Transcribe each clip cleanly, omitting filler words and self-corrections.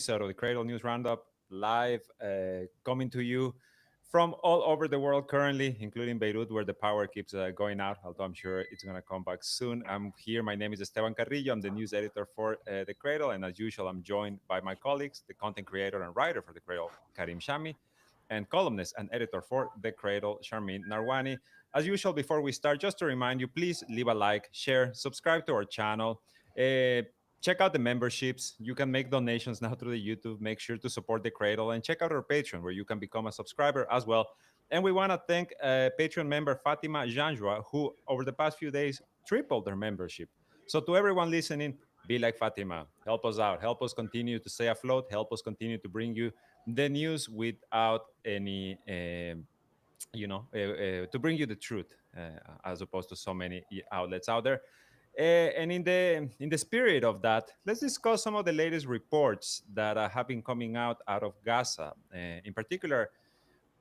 episode of the Cradle News Roundup, live, coming to you from all over the world currently, including Beirut, where the power keeps going out, although I'm sure it's going to come back soon. I'm here. My name is Esteban Carrillo. I'm the news editor for the Cradle. And as usual, I'm joined by my colleagues, the content creator and writer for the Cradle, Karim Shami, and columnist and editor for the Cradle, Sharmin Narwani. As usual, before we start, just to remind you, please leave a like, share, subscribe to our channel. Uh, Check out the memberships. You can make donations now through the YouTube. Make sure to support the Cradle and check out our Patreon, where you can become a subscriber as well. And we want to thank Patreon member Fatima Janjua, who over the past few days tripled their membership. So to everyone listening, be like Fatima. Help us out. Help us continue to stay afloat. Help us continue to bring you the news without any, to bring you the truth, as opposed to so many outlets out there. And in the spirit of that, let's discuss some of the latest reports that have been coming out of Gaza. In particular,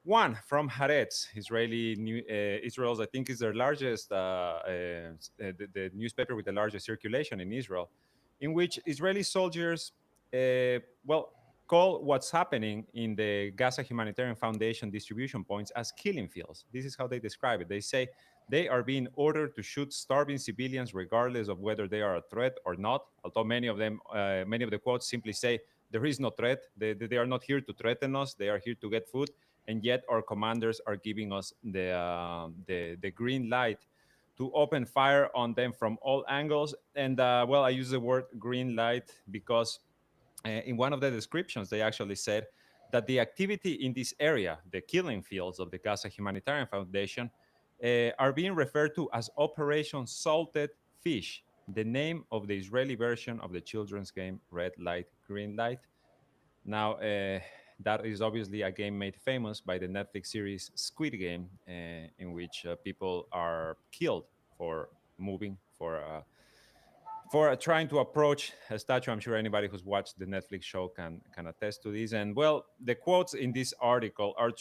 one from Haaretz, Israel's, I think, is their largest, the newspaper with the largest circulation in Israel, in which Israeli soldiers, well, call what's happening in the Gaza Humanitarian Foundation distribution points as killing fields. This is how they describe it. They say they are being ordered to shoot starving civilians regardless of whether they are a threat or not. Although many of the quotes simply say there is no threat. They are not here to threaten us. They are here to get food, and yet our commanders are giving us the green light to open fire on them from all angles. And well, I use the word green light because in one of the descriptions, they actually said that the activity in this area, the killing fields of the Gaza Humanitarian Foundation, are being referred to as Operation Salted Fish, the name of the Israeli version of the children's game Red Light, Green Light. Now, that is obviously a game made famous by the Netflix series Squid Game, in which people are killed for moving, for trying to approach a statue. I'm sure anybody who's watched the Netflix show can attest to this. And well, the quotes in this article are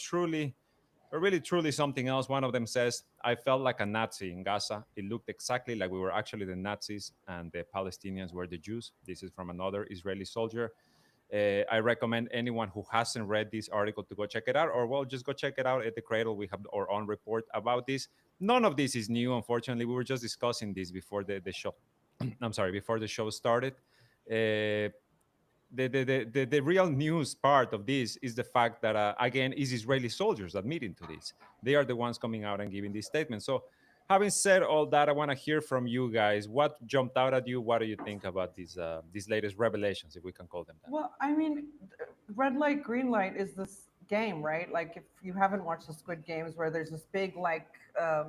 really truly something else. One of them says, "I felt like a Nazi in Gaza. It looked exactly like we were actually the Nazis and the Palestinians were the Jews." This is from another Israeli soldier. I recommend anyone who hasn't read this article to go check it out, or well, just go check it out at the Cradle. We have our own report about this. None of this is new, unfortunately. We were just discussing this before the show. I'm sorry, before the show started. The real news part of this is the fact that again is Israeli soldiers admitting to this. They are the ones coming out and giving these statements. So, having said all that, I want to hear from you guys. What jumped out at you? What do you think about these latest revelations, if we can call them that? Well, I mean, red light, green light is this game, right? Like, if you haven't watched the Squid Games, where there's this big, uh,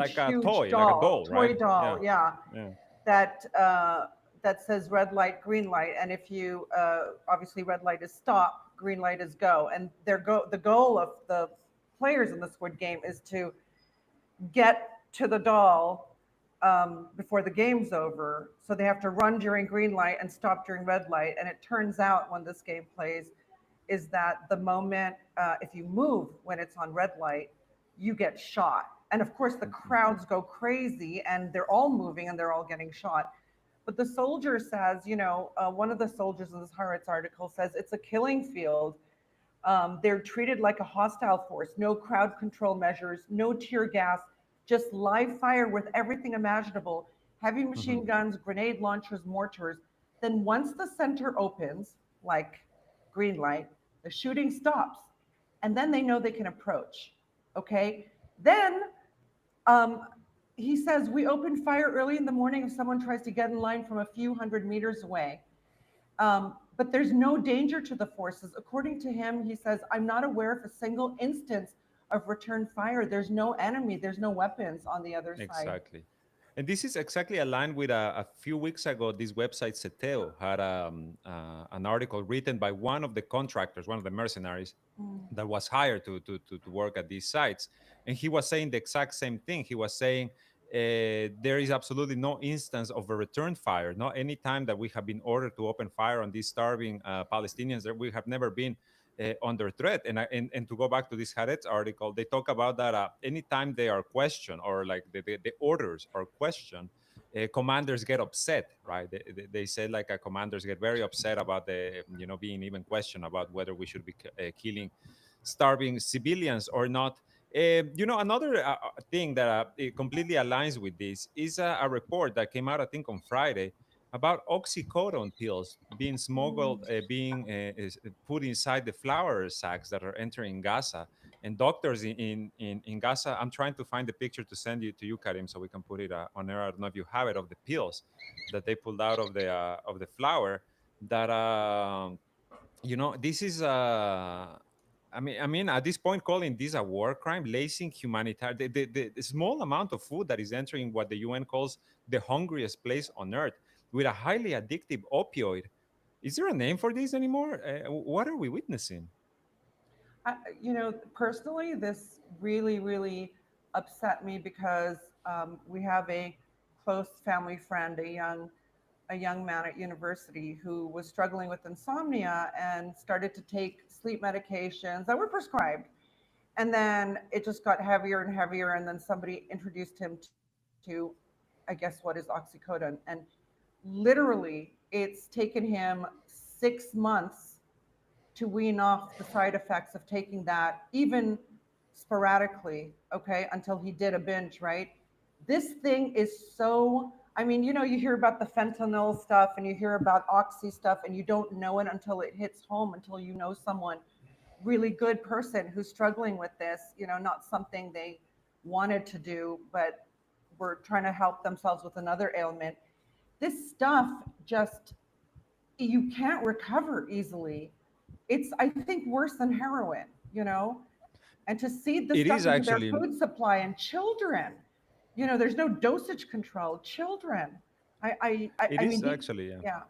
Like huge, a huge toy, like a doll, ball, right? toy doll, Yeah, yeah, yeah. that that says red light, green light, and if you obviously red light is stop, green light is go, and the goal of the players in the Squid Game is to get to the doll before the game's over. So they have to run during green light and stop during red light. And it turns out when this game plays, is that the moment if you move when it's on red light, you get shot. And of course, the Mhm. crowds go crazy and they're all moving and they're all getting shot. But the soldier says, one of the soldiers in this Haaretz article says it's a killing field. They're treated like a hostile force, no crowd control measures, no tear gas, just live fire with everything imaginable, heavy machine Mhm. guns, grenade launchers, mortars. Then once the center opens, like green light, the shooting stops. And then they know they can approach. Okay? Then um, he says, we open fire early in the morning if someone tries to get in line from a few hundred meters away. But there's no danger to the forces. According to him, he says, I'm not aware of a single instance of return fire. There's no enemy, there's no weapons on the other side. Exactly. And this is exactly aligned with a few weeks ago. This website, Seteo, had an article written by one of the contractors, one of the mercenaries Mm. that was hired to work at these sites. And he was saying the exact same thing. He was saying there is absolutely no instance of a return fire. Not any time that we have been ordered to open fire on these starving Palestinians, that we have never been under threat. And to go back to this Haaretz article, they talk about that anytime they are questioned or like the orders are questioned, commanders get upset, right? They said like commanders get very upset about the being even questioned about whether we should be killing starving civilians or not. Another thing that it completely aligns with this is a report that came out, I think, on Friday about oxycodone pills being smuggled, being put inside the flour sacks that are entering Gaza. And doctors in Gaza, I'm trying to find the picture to send you to you, Karim, so we can put it on air. I don't know if you have it, of the pills that they pulled out of the flour. That this is at this point, calling this a war crime, lacing humanitarian, the small amount of food that is entering what the UN calls the hungriest place on earth with a highly addictive opioid. Is there a name for this anymore? What are we witnessing? Personally, this really, really upset me because we have a close family friend, a young man at university who was struggling with insomnia and started to take sleep medications that were prescribed. And then it just got heavier and heavier. And then somebody introduced him to, I guess, what is oxycodone. And literally, it's taken him 6 months to wean off the side effects of taking that, even sporadically, okay, until he did a binge, right? This thing is so, I mean, you hear about the fentanyl stuff and you hear about oxy stuff, and you don't know it until it hits home, until you know someone really good person who's struggling with this, not something they wanted to do, but were trying to help themselves with another ailment. This stuff just, you can't recover easily. It's, I think, worse than heroin. And to seed the It stuff is into their actually. food supply, and children, there's no dosage control. Children. It I mean, is actually. Yeah. yeah,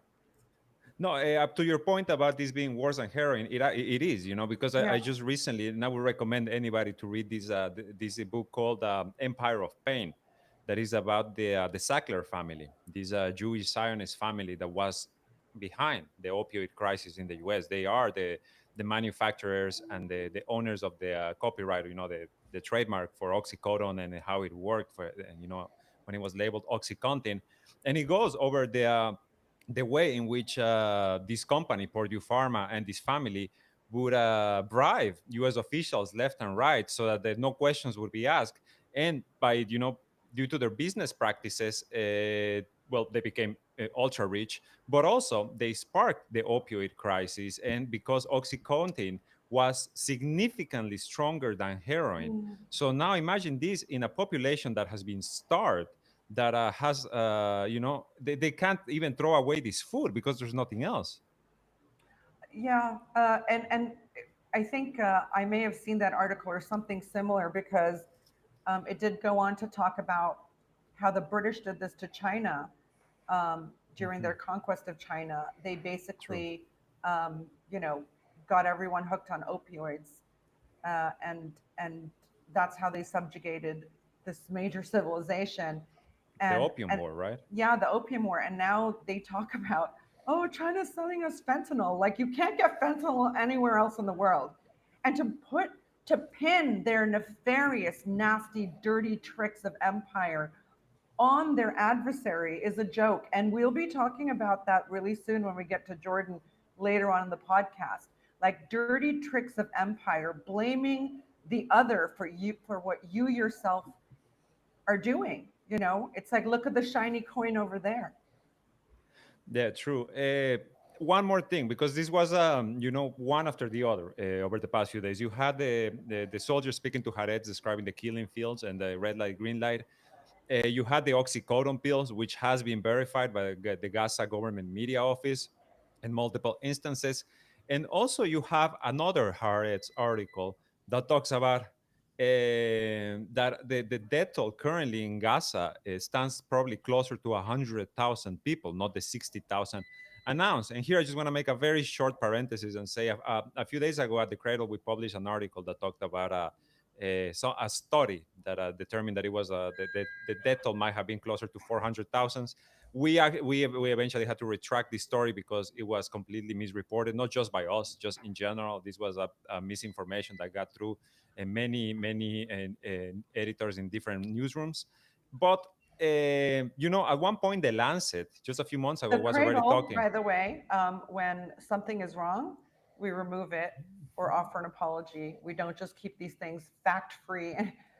No, up to your point about this being worse than heroin, it is, because I yeah. just recently, and I would recommend anybody to read this book called Empire of Pain, that is about the Sackler family, this Jewish Zionist family that was behind the opioid crisis in the U.S. They are the manufacturers and the owners of the copyright, the trademark for oxycodone and how it worked for, and when it was labeled OxyContin, and it goes over the way in which this company, Purdue Pharma, and this family would bribe U.S. officials left and right so that no questions would be asked. And due to their business practices, well, they became ultra rich, but also they sparked the opioid crisis. And because OxyContin was significantly stronger than heroin. Mm. So now imagine this in a population that has been starved, that has they can't even throw away this food because there's nothing else. Yeah, and I think I may have seen that article or something similar, because it did go on to talk about how the British did this to China during Mhm. their conquest of China. They True. basically, um, you know, got everyone hooked on opioids, and that's how they subjugated this major civilization. The and Opium and War, right? yeah, the Opium War. And now they talk about, oh, China's selling us fentanyl. Like, you can't get fentanyl anywhere else in the world. And to pin their nefarious, nasty, dirty tricks of empire on their adversary is a joke. And we'll be talking about that really soon when we get to Jordan later on in the podcast. Like, dirty tricks of empire, blaming the other for what you yourself are doing. It's like, look at the shiny coin over there. Yeah, true. One more thing, because this was one after the other over the past few days. You had the soldiers speaking to Haaretz, describing the killing fields and the red light, green light. You had the oxycodone pills, which has been verified by the Gaza government media office in multiple instances. And also, you have another Haaretz article that talks about that the death toll currently in Gaza stands probably closer to 100,000 people, not the 60,000 announced. And here I just want to make a very short parenthesis and say a few days ago at the Cradle, we published an article that talked about a study that determined that it was the death toll might have been closer to 400,000. We eventually had to retract this story because it was completely misreported, not just by us, just in general. This was a misinformation that got through many editors in different newsrooms. But at one point, the Lancet, just a few months ago, The was already Cradle, talking. by the way, when something is wrong, we remove it or offer an apology. We don't just keep these things fact-free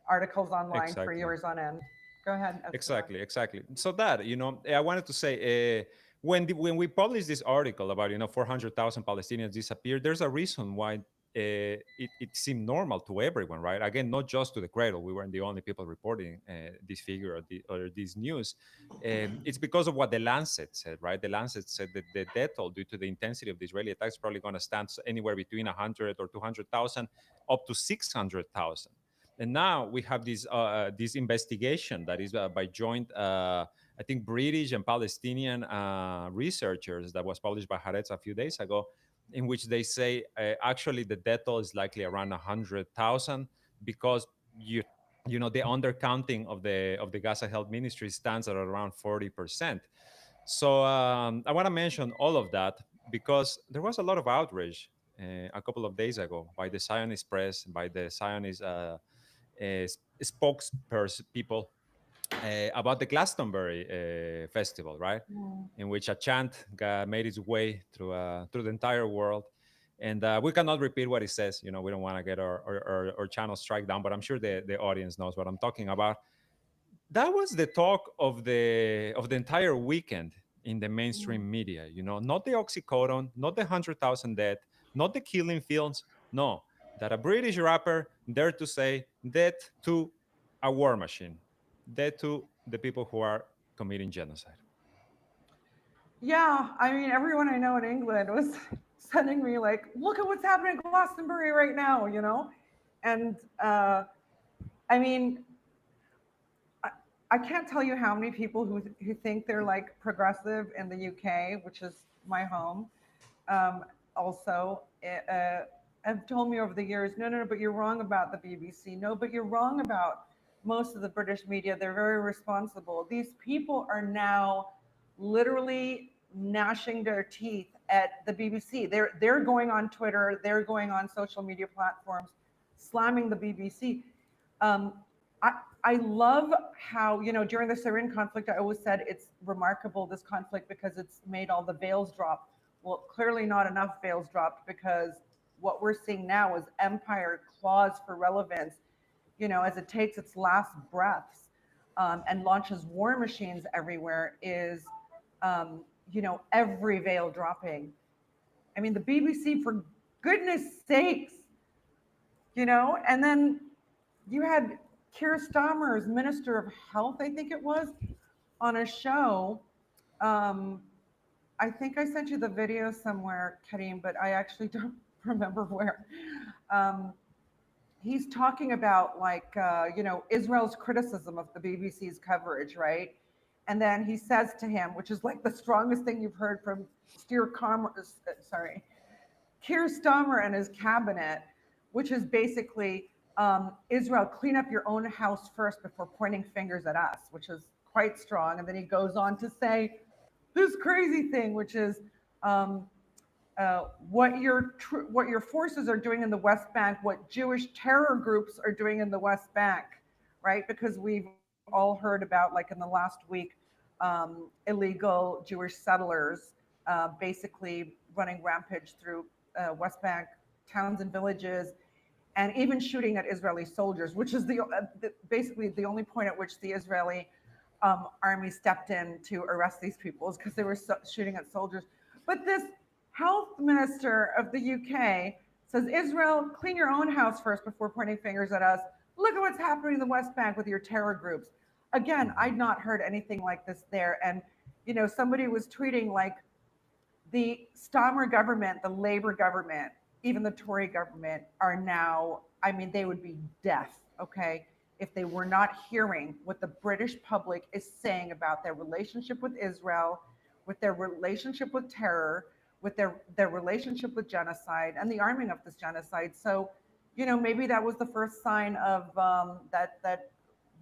articles online for Exactly. years on end. Go ahead, Esteban. Exactly. So that, I wanted to say, when we published this article about 400,000 Palestinians disappeared, there's a reason why it seemed normal to everyone, right? Again, not just to the Cradle. We weren't the only people reporting this figure or this news. It's because of what the Lancet said, right? The Lancet said that the death toll due to the intensity of the Israeli attacks is probably going to stand anywhere between 100 or 200,000 up to 600,000. And now we have this investigation that is by joint, I think, British and Palestinian researchers that was published by Haaretz a few days ago, in which they say actually the death toll is likely around 100,000 because the undercounting of the Gaza Health Ministry stands at around 40%. So I want to mention all of that because there was a lot of outrage a couple of days ago by the Zionist press, by the Zionist spokesperson people about the Glastonbury festival, right? Mm. In which a chant made its way through the entire world. And we cannot repeat what it says. We don't want to get our channel strike down, but I'm sure the audience knows what I'm talking about. That was the talk of the entire weekend in the Mm. mainstream media. Not the oxycodone, not the 100,000 dead, not the killing fields. No, that a British rapper dared to say death to a war machine, death to the people who are committing genocide. Yeah, I mean, everyone I know in England was sending me like, "Look at what's happening in Glastonbury right now," and I mean, I, I can't tell you how many people who think they're like progressive in the UK, which is my home, um, also have told me over the years, no, no, no, but you're wrong about the BBC. No, but you're wrong about most of the British media. They're very responsible. These people are now literally gnashing their teeth at the BBC. They're going on Twitter. They're going on social media platforms, slamming the BBC. Um, I, I love how, during the Syrian conflict, I always said it's remarkable, this conflict, because it's made all the veils drop. Well, clearly not enough veils dropped, because what we're seeing now is empire claws for relevance, as it takes its last breaths, and launches war machines everywhere, is, every veil dropping. I mean, the BBC, for goodness sakes, and then you had Keir Starmer's Minister of Health, I think it was, on a show. Um, I think I sent you the video somewhere, Karim, but I actually don't remember where. Um, he's talking about Israel's criticism of the BBC's coverage, right? And then he says to him, which is like the strongest thing you've heard from Keir Starmer and his cabinet, which is basically, Israel, clean up your own house first before pointing fingers at us, which is quite strong. And then he goes on to say this crazy thing, which is, um, what your forces are doing in the West Bank, what Jewish terror groups are doing in the West Bank, right? Because we've all heard about, like in the last week, illegal Jewish settlers basically running rampage through West Bank towns and villages, and even shooting at Israeli soldiers, which is basically the only point at which the Israeli army stepped in to arrest these people, is because they were shooting at soldiers. But this health minister of the UK says, Israel, clean your own house first before pointing fingers at us. Look at what's happening in the West Bank with your terror groups. Again, I'd not heard anything like this there. And, somebody was tweeting like, the Starmer government, the Labour government, even the Tory government are now, I mean, they would be deaf, okay, if they were not hearing what the British public is saying about their relationship with Israel, with their relationship with terror, with their relationship with genocide and the arming of this genocide. So, maybe that was the first sign of that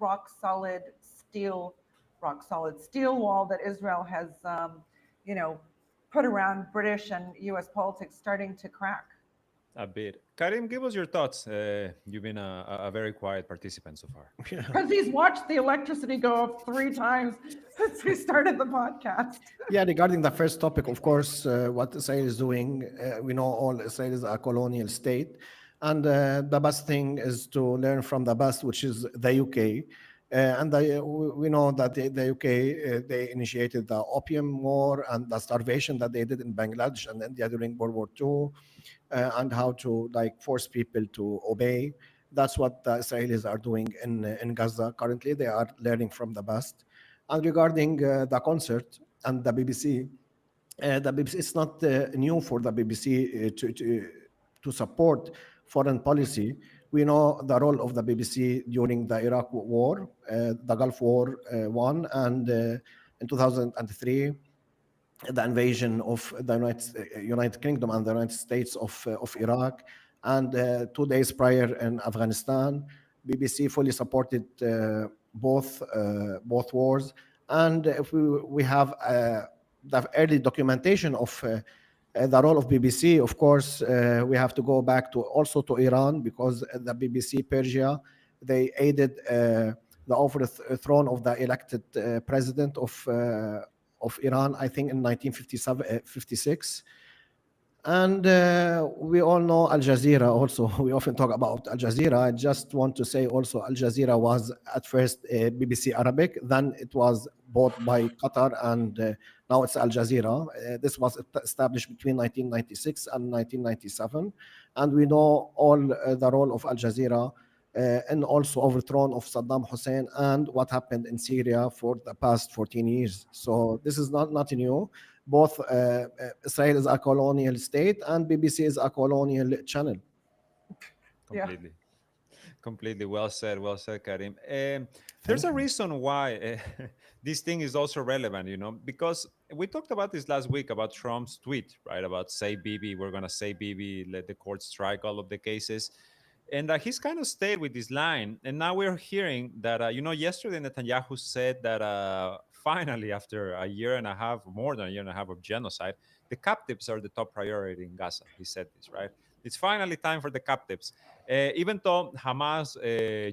rock solid steel, rock solid steel wall that Israel has, you know, put around British and U.S. politics starting to crack. a bit. Karim, give us your thoughts. You've been a very quiet participant so far. Yeah. Because he's watched the electricity go off 3 times since we started the podcast. Yeah, regarding the first topic, of course, what Israel is doing, we know all Israel is a colonial state. And the best thing is to learn from the best, which is the UK. We know that the UK, they initiated the Opium War and the starvation that they did in Bangladesh and India during World War II, and how to like force people to obey. That's what the Israelis are doing in Gaza currently. They are learning from the best. And regarding the concert and the BBC, it's not new for the BBC to support foreign policy. We know the role of the BBC during the Iraq War, the Gulf War one, and in 2003 the invasion of the United Kingdom and the United States of Iraq, and 2 days prior in Afghanistan. BBC fully supported both wars, and if we have the early documentation of the role of BBC, of course, we have to go back to also to Iran because the BBC Persia they aided the overthrow of the elected president of Iran, I think in 1957, 56. And we all know Al Jazeera also. We often talk about Al Jazeera. I just want to say also Al Jazeera was at first BBC Arabic, then it was bought by Qatar, and now it's Al Jazeera. This was established between 1996 and 1997. And we know all the role of Al Jazeera and also overthrown of Saddam Hussein and what happened in Syria for the past 14 years. So this is not nothing new. Both Israel is a colonial state and BBC is a colonial channel. Yeah. Completely. Completely. Well said, Karim. There's Thank a you. reason why this thing is also relevant, because we talked about this last week about Trump's tweet, right? About say Bibi, we're going to say Bibi, let the court strike all of the cases. And he's kind of stayed with this line. And now we're hearing that, yesterday Netanyahu said that finally, after a year and a half, more than a year and a half of genocide, the captives are the top priority in Gaza. He said this, right? It's finally time for the captives. Even though Hamas,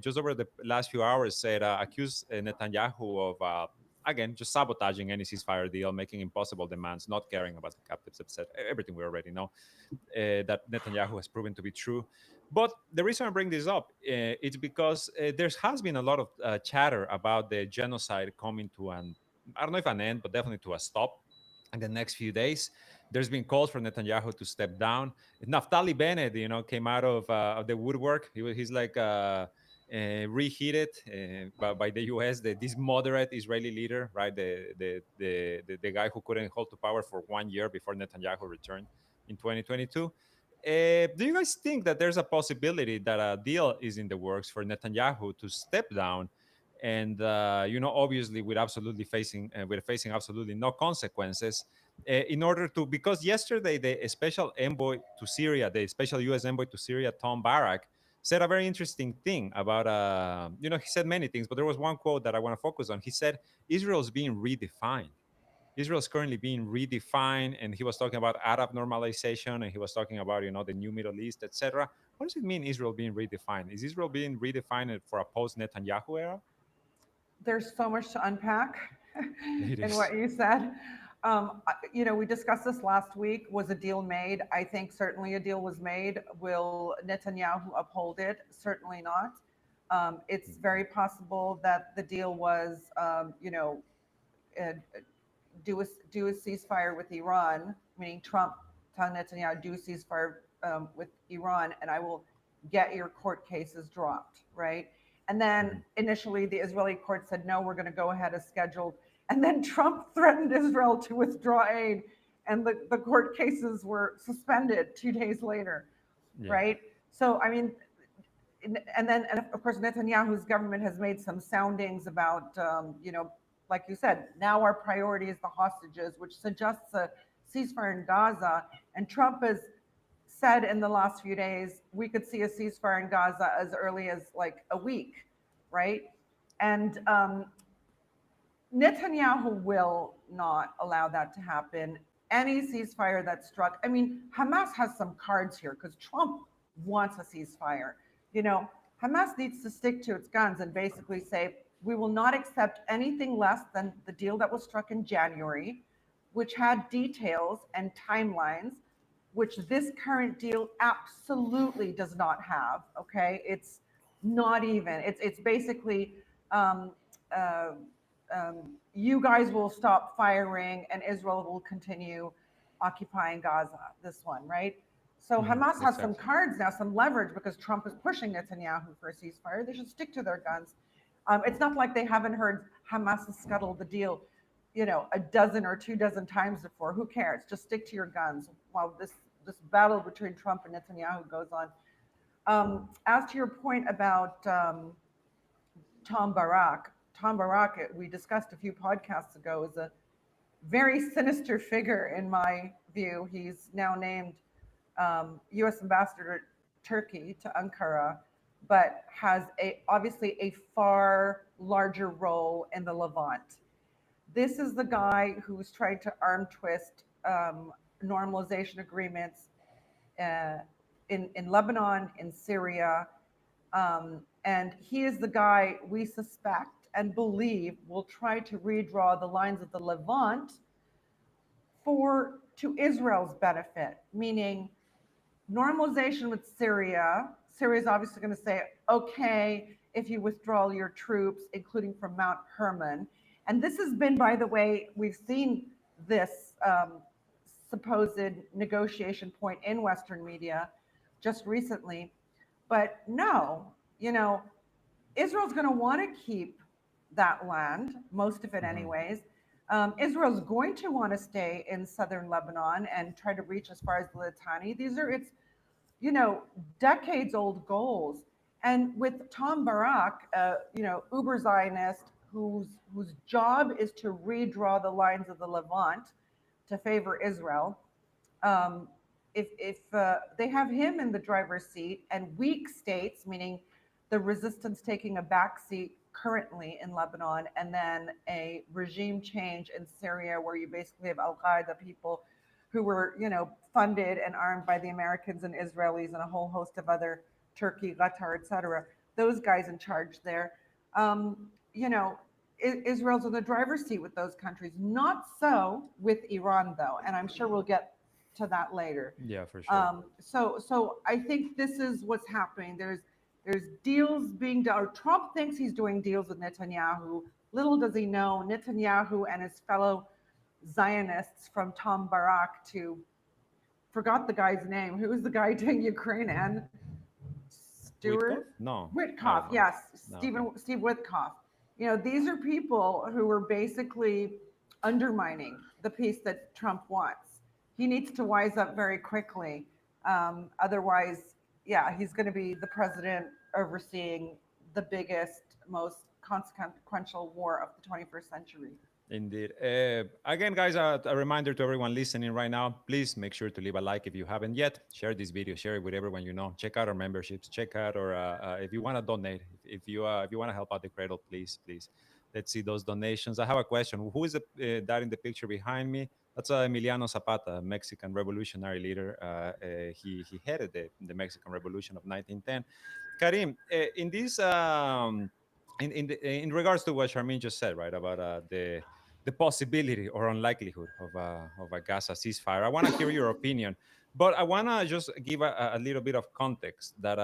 just over the last few hours, said accused Netanyahu of again just sabotaging any ceasefire deal, making impossible demands, not caring about the captives, etc. Everything we already know that Netanyahu has proven to be true. But the reason I bring this up is because there has been a lot of chatter about the genocide coming to an, I don't know if an end, but definitely to a stop in the next few days. There's been calls for Netanyahu to step down. Naftali Bennett, came out of the woodwork. He's like reheated by the U.S. This moderate Israeli leader, right? The guy who couldn't hold to power for 1 year before Netanyahu returned in 2022. Do you guys think that there's a possibility that a deal is in the works for Netanyahu to step down, and obviously with facing absolutely no consequences, in order to, because yesterday the special envoy to Syria, the special U.S. envoy to Syria, Tom Barak, said a very interesting thing about he said many things, but there was one quote that I want to focus on. He said Israel's being redefined. Israel is currently being redefined, and he was talking about Arab normalization, and he was talking about the new Middle East, etc. What does it mean, Israel being redefined? Is Israel being redefined for a post Netanyahu era? There's so much to unpack It in is. what you said. We discussed this last week. Was a deal made? I think certainly a deal was made. Will Netanyahu uphold it? Certainly not. It's very possible that the deal was, uh, do a ceasefire with Iran, meaning Trump telling Netanyahu, do a ceasefire with Iran, and I will get your court cases dropped, right? And then initially the Israeli court said, no, we're going to go ahead as scheduled. And then Trump threatened Israel to withdraw aid, and the court cases were suspended 2 days later, Yeah. right? So, I mean, and of course Netanyahu's government has made some soundings about like you said, now our priority is the hostages, which suggests a ceasefire in Gaza. And Trump has said in the last few days we could see a ceasefire in Gaza as early as like a week, right? And Netanyahu will not allow that to happen. any ceasefire that's struck. I mean, Hamas has some cards here because Trump wants a ceasefire. You know, Hamas needs to stick to its guns and basically say, we will not accept anything less than the deal that was struck in January, which had details and timelines, which this current deal absolutely does not have. Okay, it's not even. It's basically um, uh, you guys will stop firing and Israel will continue occupying Gaza. This one, right? So Hamas has some cards now, some leverage because Trump is pushing Netanyahu for a ceasefire. They should stick to their guns. It's not like they haven't heard Hamas has scuttled the deal, you know, a dozen or 24 times before. Who cares? Just stick to your guns while this battle between Trump and Netanyahu goes on. As to your point about Tom Barak, we discussed a few podcasts ago, is a very sinister figure in my view. He's now named U.S. ambassador to Turkey, to Ankara, but has obviously a far larger role in the Levant. This is the guy who's tried to arm twist normalization agreements in Lebanon, in Syria, and he is the guy we suspect and believe will try to redraw the lines of the Levant to Israel's benefit, meaning normalization with Syria. Syria is obviously going to say, okay, if you withdraw your troops, including from Mount Hermon. And this has been, by the way, we've seen this supposed negotiation point in Western media just recently. But no, you know, Israel's going to want to keep that land, most of it anyways. Israel's going to want to stay in southern Lebanon and try to reach as far as the Litani. These are its, you know, decades old goals. And with Tom Barak, you know, Uber Zionist, whose job is to redraw the lines of the Levant to favor Israel, if they have him in the driver's seat and weak states, meaning the resistance taking a back seat currently in Lebanon, and then a regime change in Syria where you basically have Al-Qaeda people who were, you know, funded and armed by the Americans and Israelis and a whole host of other Turkey, Qatar, etc. Those guys in charge there. You know, Israel's in the driver's seat with those countries. Not so with Iran, though, and I'm sure we'll get to that later. Yeah, for sure. So I think this is what's happening. There's deals being done. Trump thinks he's doing deals with Netanyahu. Little does he know, Netanyahu and his fellow Zionists from Tom Barak to, forgot the guy's name. Who was the guy doing Ukraine and Stewart? No. Witkoff, yes. No. Steve Witkoff. You know, these are people who are basically undermining the peace that Trump wants. He needs to wise up very quickly. Otherwise, yeah, he's going to be the president overseeing the biggest, most consequential war of the 21st century. Indeed. Again, guys, a reminder to everyone listening right now, please make sure to leave a like if you haven't yet. Share this video, share it with everyone you know. Check out our memberships, check out, or if you want to donate, if you want to help out the Cradle, please. Let's see those donations. I have a question. Who is that in the picture behind me? That's Emiliano Zapata, Mexican revolutionary leader. He headed the Mexican Revolution of 1910. Karim, in this, in regards to what Charmaine just said, right, about the possibility or unlikelihood of a Gaza ceasefire, I want to hear your opinion. But I want to just give a little bit of context that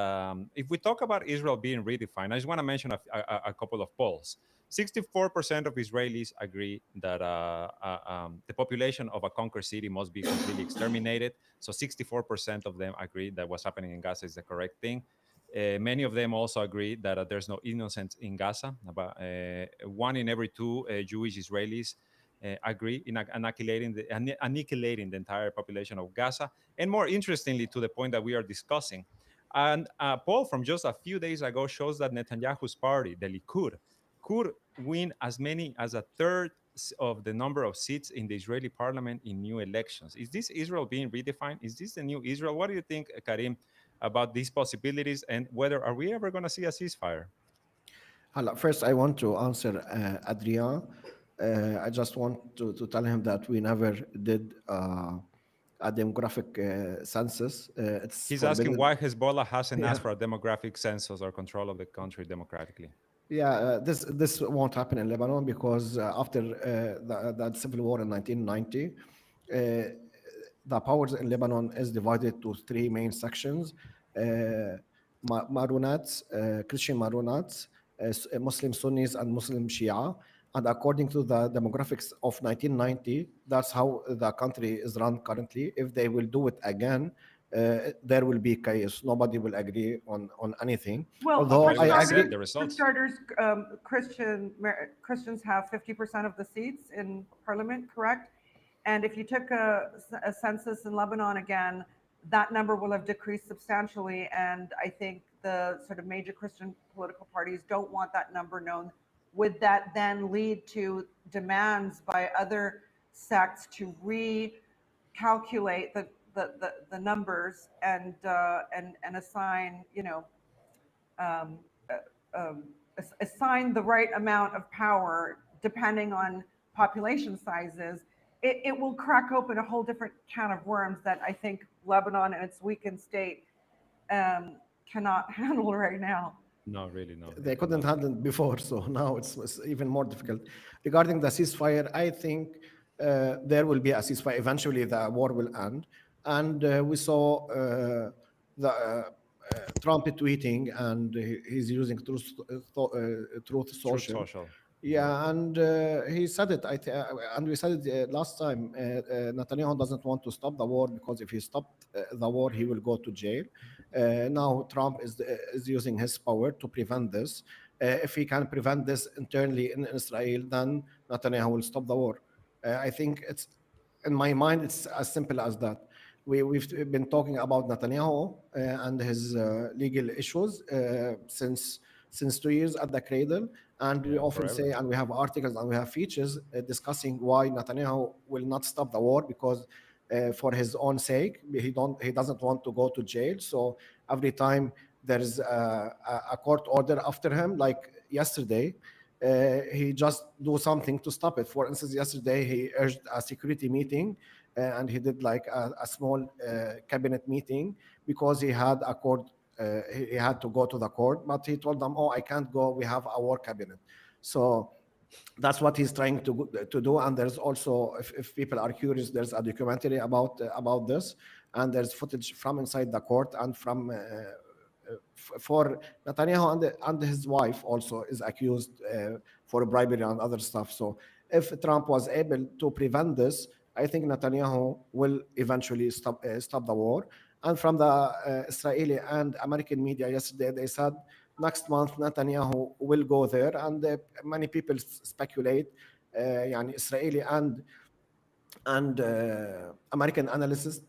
if we talk about Israel being redefined, I just want to mention a couple of polls. 64% of Israelis agree that the population of a conquered city must be completely exterminated. So 64% of them agree that what's happening in Gaza is the correct thing. Many of them also agree that there's no innocence in Gaza. About 1 in every 2 Jewish Israelis agree in annihilating the entire population of Gaza. And more interestingly, to the point that we are discussing, and a poll from just a few days ago shows that Netanyahu's party, the Likud, could win as many as a third of the number of seats in the Israeli parliament in new elections. Is this Israel being redefined? Is this the new Israel? What do you think, Karim, about these possibilities, and whether are we ever going to see a ceasefire? First, I want to answer Adrian. I just want to tell him that we never did a demographic census. It's He's asking forbidden. why Hezbollah hasn't Yeah. asked for a demographic census or control of the country democratically. Yeah, this won't happen in Lebanon because after the civil war in 1990, the powers in Lebanon is divided to three main sections: Marunats, Christian Marunats, Muslim Sunnis, and Muslim Shia. And according to the demographics of 1990, that's how the country is run currently. If they will do it again, there will be chaos. Nobody will agree on anything. Well, Although We for I already agree. said the starters, for results. starters, Christians have 50% of the seats in parliament, correct? And if you took a census in Lebanon again, that number will have decreased substantially. And I think the sort of major Christian political parties don't want that number known. Would that then lead to demands by other sects to recalculate the numbers and assign, um, assign the right amount of power depending on population sizes, it will crack open a whole different can of worms that I think Lebanon and its weakened state cannot handle right now. No, really, no, They they couldn't cannot. handle it before, so now it's even more difficult. Regarding the ceasefire, I think there will be a ceasefire. Eventually, the war will end, and we saw the Trump tweeting, and he's using Truth Truth Social. Social. Yeah. Yeah, and he said it. And we said it last time. Netanyahu doesn't want to stop the war because if he stopped the war, he will go to jail. Now Trump is using his power to prevent this. If he can prevent this internally in Israel, then Netanyahu will stop the war. I think it's in my mind, it's as simple as that. We've been talking about Netanyahu and his legal issues since 2 years at the Cradle, and we Yeah, often forever. say, and we have articles and we have features discussing why Netanyahu will not stop the war because for his own sake, he doesn't want to go to jail. So every time there is a court order after him, like yesterday, he just do something to stop it. For instance, yesterday he urged a security meeting, and he did like a small cabinet meeting because he had a court. He had to go to the court, but he told them, "Oh, I can't go. We have a war cabinet." So that's what he's trying to do. And there's also, if people are curious, there's a documentary about this, and there's footage from inside the court and from for Netanyahu, and his wife also is accused for bribery and other stuff. So if Trump was able to prevent this, I think Netanyahu will eventually stop the war. And from the Israeli and American media yesterday, they said next month Netanyahu will go there, and many people speculate, يعني Israeli and American analysts,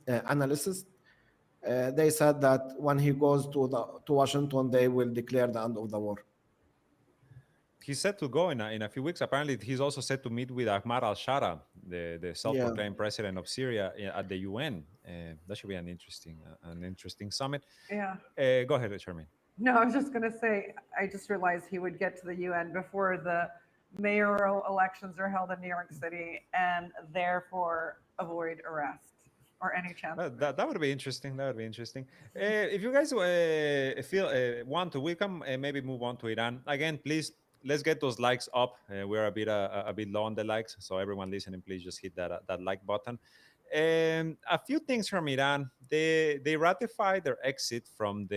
they said that when he goes to Washington, they will declare the end of the war. He's set to go in a few weeks. Apparently, he's also set to meet with Ahmad al-Shara, the Yeah. self-proclaimed president of Syria, at the UN. That should be an interesting summit. Yeah. Go ahead, Charmaine. No, I was just going to say, I just realized he would get to the UN before the mayoral elections are held in New York City and therefore avoid arrest or any chance. That would be interesting. That would be interesting. If you guys feel want to, we can maybe move on to Iran again. Please, let's get those likes up. We're a bit low on the likes, so everyone listening, please just hit that like button. A few things from Iran. They ratified their exit from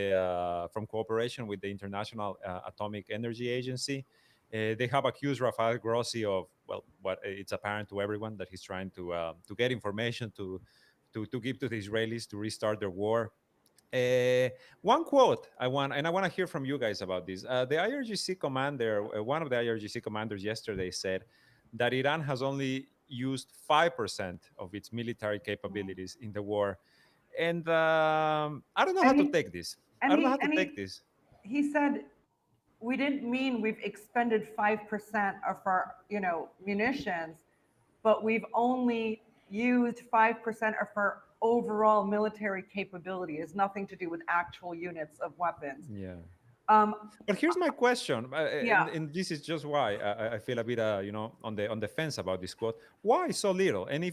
cooperation with the International Atomic Energy Agency. They have accused Rafael Grossi of, well, what it's apparent to everyone that he's trying to get information to give to the Israelis to restart their war. One quote I want to hear from you guys about this. The IRGC commander, one of the IRGC commanders yesterday said that Iran has only used 5% of its military capabilities in the war, and I don't know how And to he, take this. I and don't know how he, to and take he, this. he said, we didn't mean we've expended 5% of our, munitions, but we've only used 5% of our overall military capability. It has nothing to do with actual units of weapons. Yeah. But here's my question, Yeah. and this is just why I feel a bit, on the fence about this quote. Why so little? And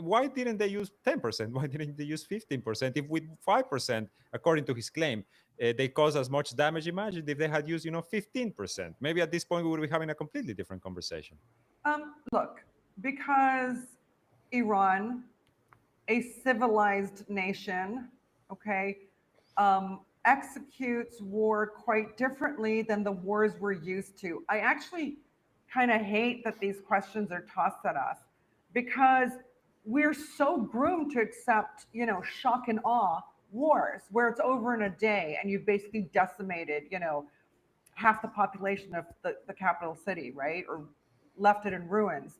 why didn't they use 10%? Why didn't they use 15%? If with 5%, according to his claim, they cause as much damage, imagine if they had used, 15%. Maybe at this point we would be having a completely different conversation. Look, because Iran, a civilized nation, okay, executes war quite differently than the wars we're used to. I actually kind of hate that these questions are tossed at us because we're so groomed to accept, shock and awe wars where it's over in a day and you've basically decimated, half the population of the capital city, right? Or left it in ruins.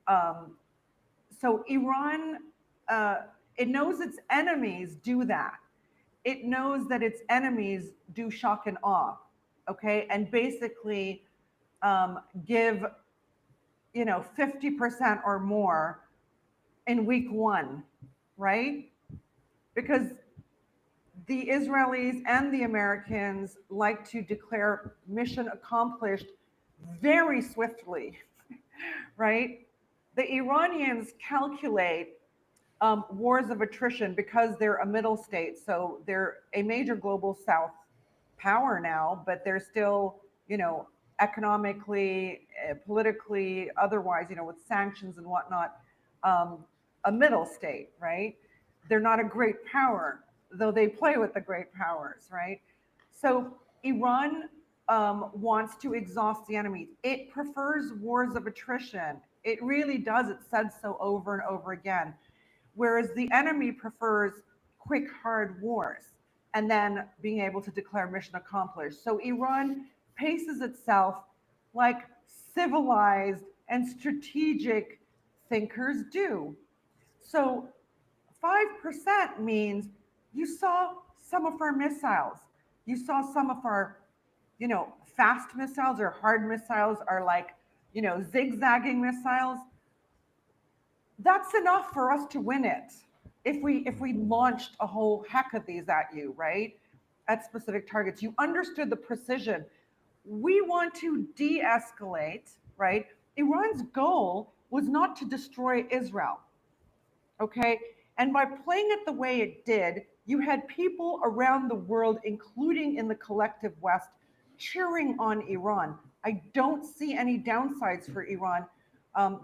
Um, so Iran, uh, it knows its enemies do that. It knows that its enemies do shock and awe, okay, and basically give 50% or more in week one, right? Because the Israelis and the Americans like to declare mission accomplished very swiftly, right? The Iranians calculate wars of attrition because they're a middle state. So they're a major global South power now, but they're still, economically, politically, otherwise, with sanctions and whatnot, um, a middle state, right? They're not a great power, though they play with the great powers, right? So Iran wants to exhaust the enemies. It prefers wars of attrition. It really does. It said so over and over again. Whereas the enemy prefers quick, hard wars and then being able to declare mission accomplished. So Iran paces itself like civilized and strategic thinkers do. So 5% means you saw some of our missiles. You saw some of our, fast missiles or hard missiles are like, zigzagging missiles. That's enough for us to win it. If we launched a whole heck of these at you, right? At specific targets, you understood the precision. We want to de-escalate, right? Iran's goal was not to destroy Israel, okay? And by playing it the way it did, you had people around the world, including in the collective West, cheering on Iran. I don't see any downsides for Iran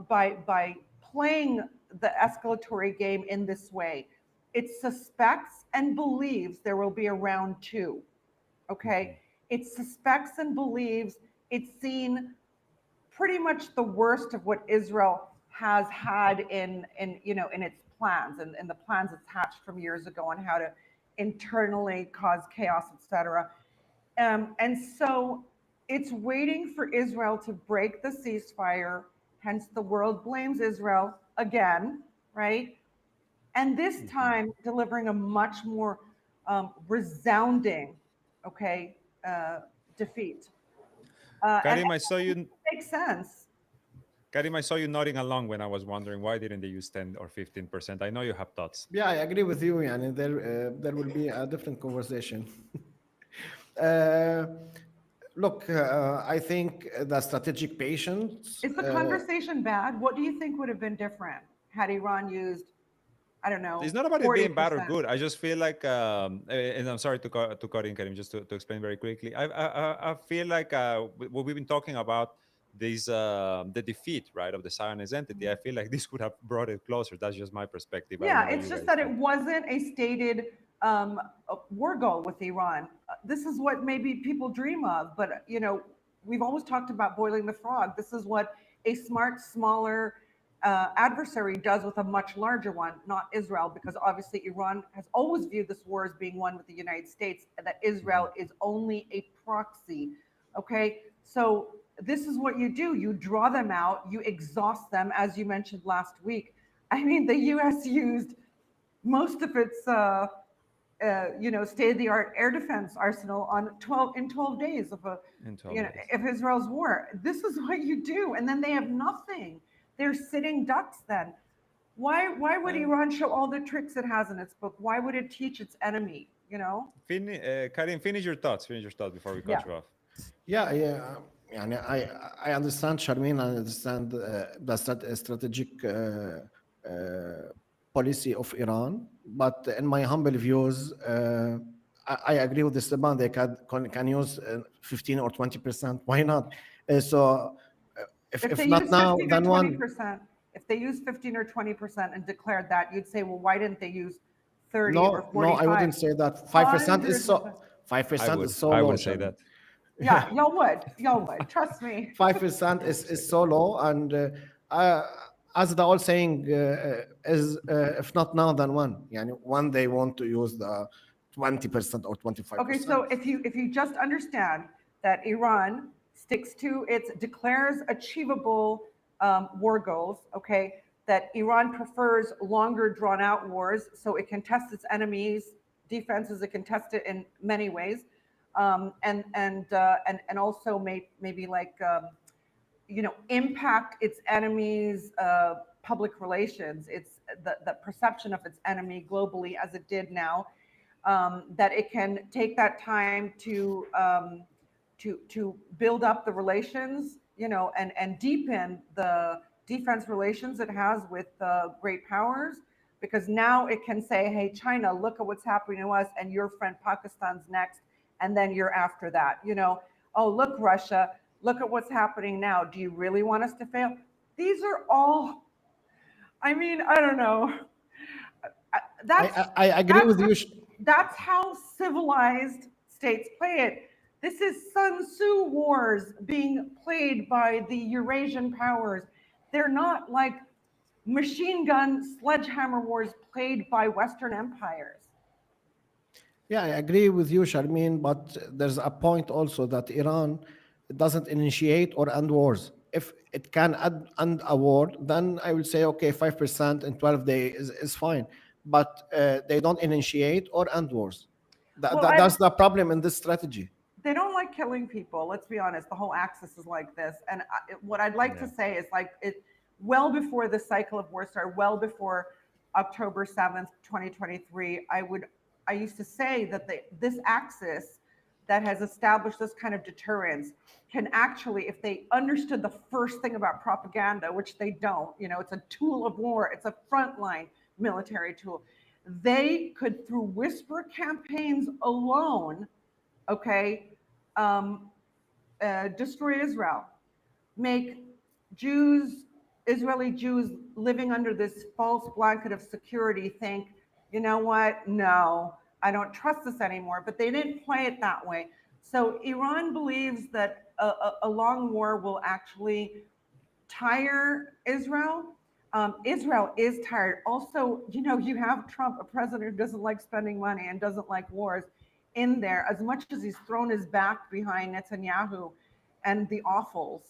by playing the escalatory game in this way. It suspects and believes there will be a round two. Okay, it suspects and believes it's seen pretty much the worst of what Israel has had in its plans and the plans it's hatched from years ago on how to internally cause chaos, etc. And so it's waiting for Israel to break the ceasefire. Hence, the world blames Israel again, right? And this time, delivering a much more resounding, okay, defeat. And Karim, I saw you. it makes sense. Karim, I saw you nodding along when I was wondering why didn't they use 10 or 15%. I know you have thoughts. Yeah, I agree with you. And there will be a different conversation. uh, Look, I think the strategic patience. Is the conversation bad? What do you think would have been different had Iran used, I don't know, It's not about it being bad or 40%? good. I just feel like, and I'm sorry to cut in, Karim, just to explain very quickly. I feel like what we've been talking about, this the defeat, right, of the Zionist entity. I feel like this could have brought it closer. That's just my perspective. I don't know Yeah, what it's you just guys that it think. wasn't a stated war goal with Iran. This is what maybe people dream of, but we've always talked about boiling the frog. This is what a smart, smaller adversary does with a much larger one, not Israel, because obviously Iran has always viewed this war as being won with the United States, and that Israel is only a proxy. Okay, so this is what you do: you draw them out, you exhaust them, as you mentioned last week. I mean, the U.S. used most of its, state-of-the-art air defense arsenal on 12 days of In 12 days. of Israel's war. This is what you do, and then they have nothing. They're sitting ducks. Then, why would Iran show all the tricks it has in its book? Why would it teach its enemy? you know? Karim, finish your thoughts. Finish your thoughts before we cut Yeah. you off. Yeah, yeah. يعني I understand Sharmin, I understand the strategic policy of Iran, but in my humble views, I agree with Esteban. They can use 15 or 20%. Why not? So If they if not use now, 15 or then one. 20%, if they use 15 or 20% and declared that, you'd say, well, why didn't they use 30 or No, no, I 45? wouldn't say that. 5% is 100%. so. 5% is so I low, would say Sharmin. that. Yeah, y'all would. Y'all would. Trust me. 5% I would say is that. so low, and as the old saying is, if not now, then when? Yani when they want to use the 20% or Okay, 25%. so if you just understand that Iran sticks to its declares achievable war goals, okay, that Iran prefers longer drawn out wars so it can test its enemies' defenses, it can test it in many ways, and also maybe like impact its enemies' public relations, its the perception of its enemy globally as it did now, that it can take that time to build up the relations, and deepen the defense relations it has with great powers, because now it can say, hey, China, look at what's happening to us, and your friend Pakistan's next, and then you're after that. Oh, look, Russia, look at what's happening now. Do you really want us to fail? These are all, I mean, I don't know. That's I agree that's with you. that's how civilized states play it. This is Sun Tzu wars being played by the Eurasian powers. They're not like machine gun sledgehammer wars played by Western empires. Yeah, I agree with you, Sharmin, but there's a point also that Iran doesn't initiate or end wars. If it can end a war, then I will say, okay, 5% in 12 days is fine. But they don't initiate or end wars. Well, That's the problem in this strategy. they don't like killing people. Let's be honest. The whole axis is like this. And what I'd like to Yeah. say is like it well before the cycle of war started, well before October 7th, 2023, I used to say that this axis that has established this kind of deterrence can actually, if they understood the first thing about propaganda, which they don't, it's a tool of war, it's a frontline military tool. They could, through whisper campaigns alone, okay, um, destroy Israel, make Jews, Israeli Jews living under this false blanket of security think, you know what? No, I don't trust this anymore. But they didn't play it that way. So Iran believes that a long war will actually tire Israel. Israel is tired. Also, you have Trump, a president who doesn't like spending money and doesn't like wars, in there. As much as he's thrown his back behind Netanyahu and the awfuls,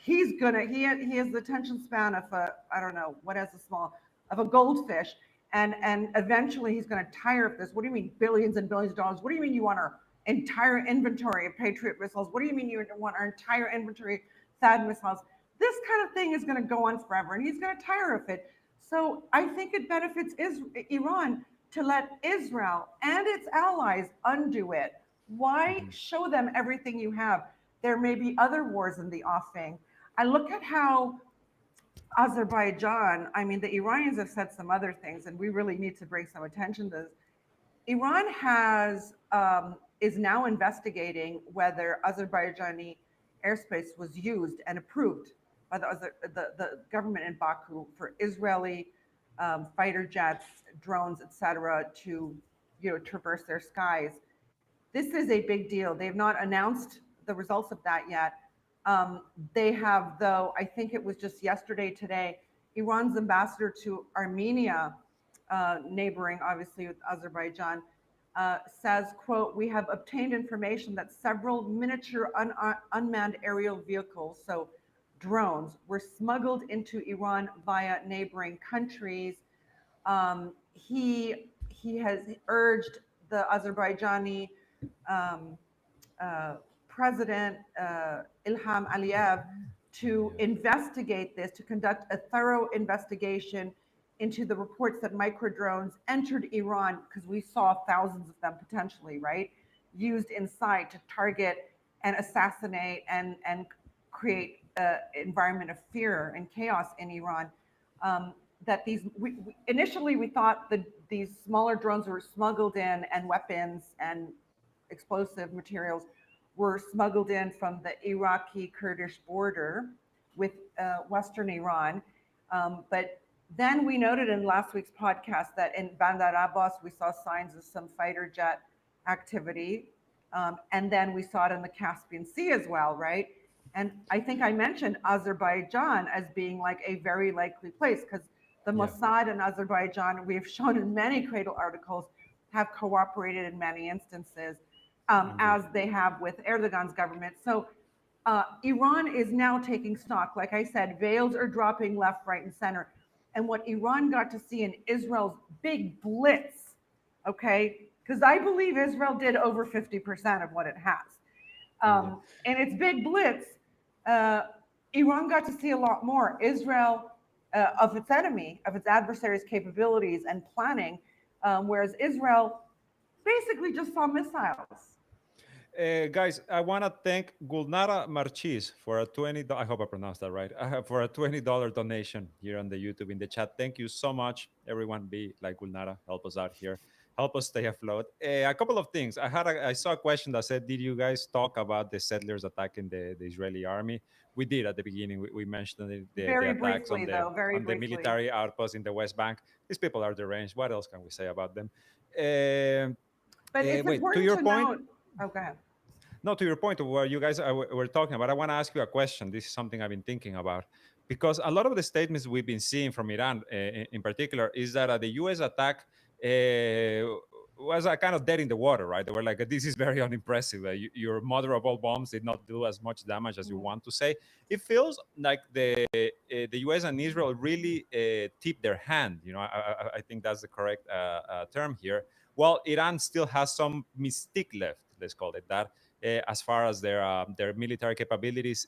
he's gonna he has the attention span of a, I don't know what, has a small, of a goldfish, and eventually he's gonna tire of this. What do you mean billions and billions of dollars? What do you mean you want our entire inventory of Patriot missiles? What do you mean you want our entire inventory of THAAD missiles? This kind of thing is going to go on forever, and he's going to tire of it. So I think it benefits Iran to let Israel and its allies undo it. Why Mhm. show them everything you have? There may be other wars in the offing. I look at how Azerbaijan, I mean, the Iranians have said some other things, and we really need to bring some attention to this. Iran is now investigating whether Azerbaijani airspace was used and approved by the government in Baku for Israeli fighter jets, drones, etc., to traverse their skies. This is a big deal. They've not announced the results of that yet. They have, though, I think it was just yesterday, today, Iran's ambassador to Armenia, neighboring obviously with Azerbaijan, says, quote, we have obtained information that several miniature unmanned aerial vehicles, so drones, were smuggled into Iran via neighboring countries. He has urged the Azerbaijani um, President Ilham Aliyev to investigate this, to conduct a thorough investigation into the reports that micro drones entered Iran, because we saw thousands of them potentially, right, used inside to target and assassinate and create an environment of fear and chaos in Iran. That initially we thought that these smaller drones were smuggled in, and weapons and explosive materials were smuggled in from the Iraqi Kurdish border with Western Iran. But then we noted in last week's podcast that in Bandar Abbas, we saw signs of some fighter jet activity. And then we saw it in the Caspian Sea as well, right? And I think I mentioned Azerbaijan as being like a very likely place, because the Mossad in Azerbaijan, we have shown in many Cradle articles, have cooperated in many instances, as they have with Erdogan's government. So Iran is now taking stock. Like I said, veils are dropping left, right, and center. And what Iran got to see in Israel's big blitz, okay, because I believe Israel did over 50% of what it has. And its big blitz, Iran got to see a lot more. Israel, of its enemy, of its adversary's capabilities and planning, whereas Israel basically just saw missiles. Guys, I want to thank Gulnara Marchis for a I hope I pronounced that right. For a $20 donation here on the YouTube in the chat. Thank you so much, everyone. Be like Gulnara, help us out here, help us stay afloat. A couple of things. I saw a question that said, "Did you guys talk about the settlers attacking the Israeli army?" We did at the beginning. We mentioned the attacks briefly, on the military outposts in the West Bank. These people are deranged. What else can we say about them? But it's wait, important to your to point. note. Oh, go ahead. No, to your point of what you guys were talking about, I want to ask you a question. This is something I've been thinking about, because a lot of the statements we've been seeing from Iran, in particular, is that the U.S. attack was kind of dead in the water, right? They were like, "This is very unimpressive. Your mother of all bombs did not do as much damage as you want to say." It feels like the U.S. and Israel really tipped their hand. I think that's the correct term here. Well, Iran still has some mystique left. Let's call it that. As far as their military capabilities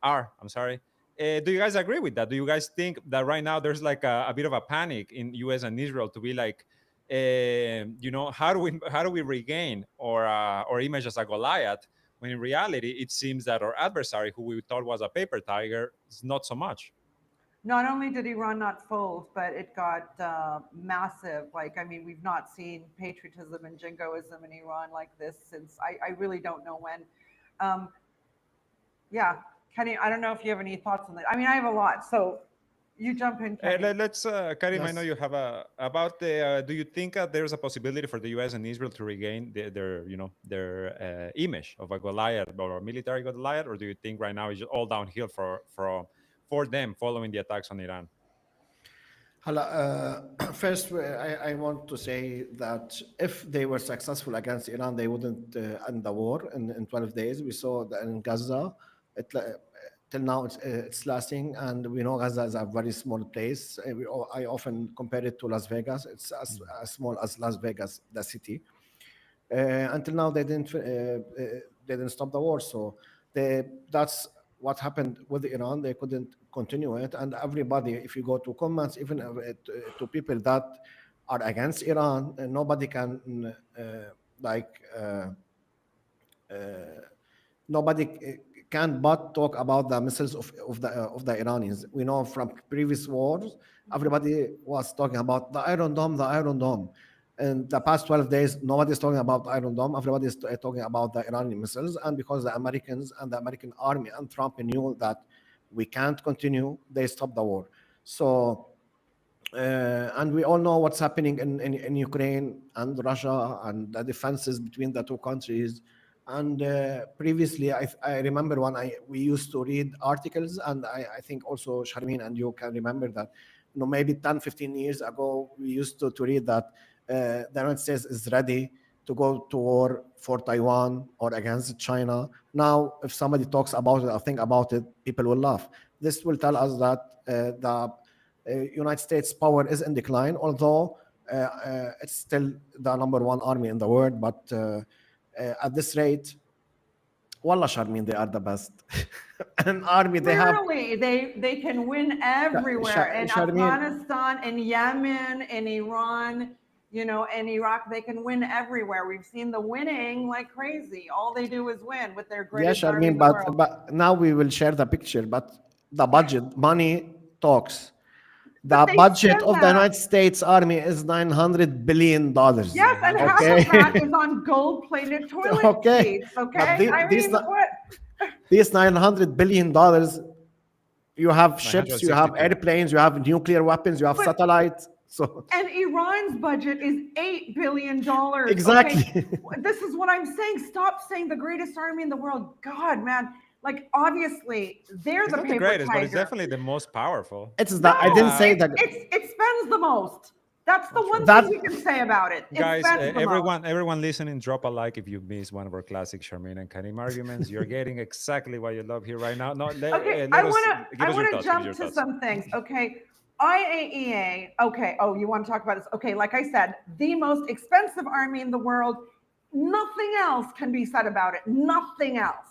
are. I'm sorry. Do you guys agree with that? Do you guys think that right now there's like a bit of a panic in U.S. and Israel to be like, how do we regain our image as a Goliath, when in reality it seems that our adversary, who we thought was a paper tiger, is not so much. Not only did Iran not fold, but it got massive. Like, I mean, we've not seen patriotism and jingoism in Iran like this since I really don't know when. Yeah, Kenny, I don't know if you have any thoughts on that. I mean, I have a lot, so you jump in, Kenny. Let's, Karim, I know you have about the. Do you think there's a possibility for the U.S. and Israel to regain their image of a Goliath or a military Goliath, or do you think right now it's all downhill for them following the attacks on Iran? First, I want to say that if they were successful against Iran, they wouldn't end the war in 12 days. We saw that in Gaza. Till now, it's lasting, and we know Gaza is a very small place. I often compare it to Las Vegas. It's as small as Las Vegas, the city. Until now, they didn't stop the war. So that's what happened with Iran. They couldn't continue it, and everybody, if you go to comments, even to people that are against Iran, nobody can nobody can but talk about the missiles of the Iranians. We know from previous wars, everybody was talking about the Iron Dome, the Iron Dome. In the past 12 days, nobody's talking about Iron Dome. Everybody's talking about the Iranian missiles. And because the Americans and the American army and Trump knew that we can't continue, they stopped the war. So, and we all know what's happening in Ukraine and Russia and the defenses between the two countries. And previously, I remember when we used to read articles, and I think also Sharmeen and you can remember that, maybe 10, 15 years ago, we used to read that the United States is ready to go to war for Taiwan or against China. Now, if somebody talks about it or think about it, people will laugh. This will tell us that the United States power is in decline, although it's still the #1 army in the world. But at this rate, Wallah, Sharmin, they are the best. An army, they have. Clearly, they can win everywhere in Sharmin, Afghanistan, in Yemen, in Iran, in Iraq. They can win everywhere. We've seen the winning like crazy. All they do is win with their yeah, greatest army in Sharmin, the world. but now we will share the picture. But the budget, money talks. But The they budget said of the that. United States Army is $900 billion. Yes, and half Okay. of that is on gold-plated toilet Okay. seats. But Okay, I mean, what? these $900 billion, you have ships, you have 962. airplanes, you have nuclear weapons, you have But- satellites. So And Iran's budget is $8 billion. exactly. Okay? This is what I'm saying. Stop saying the greatest army in the world. God, man. Like, obviously, they're It's the not the paper greatest, but tiger. it's definitely the most powerful. It's that I didn't say that. It spends the most. That's the one That- thing we can say about it. It Guys, spends the most. everyone listening, drop a like if you missed one of our classic Charmaine and Karim arguments. You're getting exactly what you love here right now. No, Okay, let I us- want give us your to thoughts, jump give us to your thoughts. some things. Okay, IAEA. Okay. Oh, you want to talk about this? Okay, like I said, the most expensive army in the world. Nothing else can be said about it. Nothing else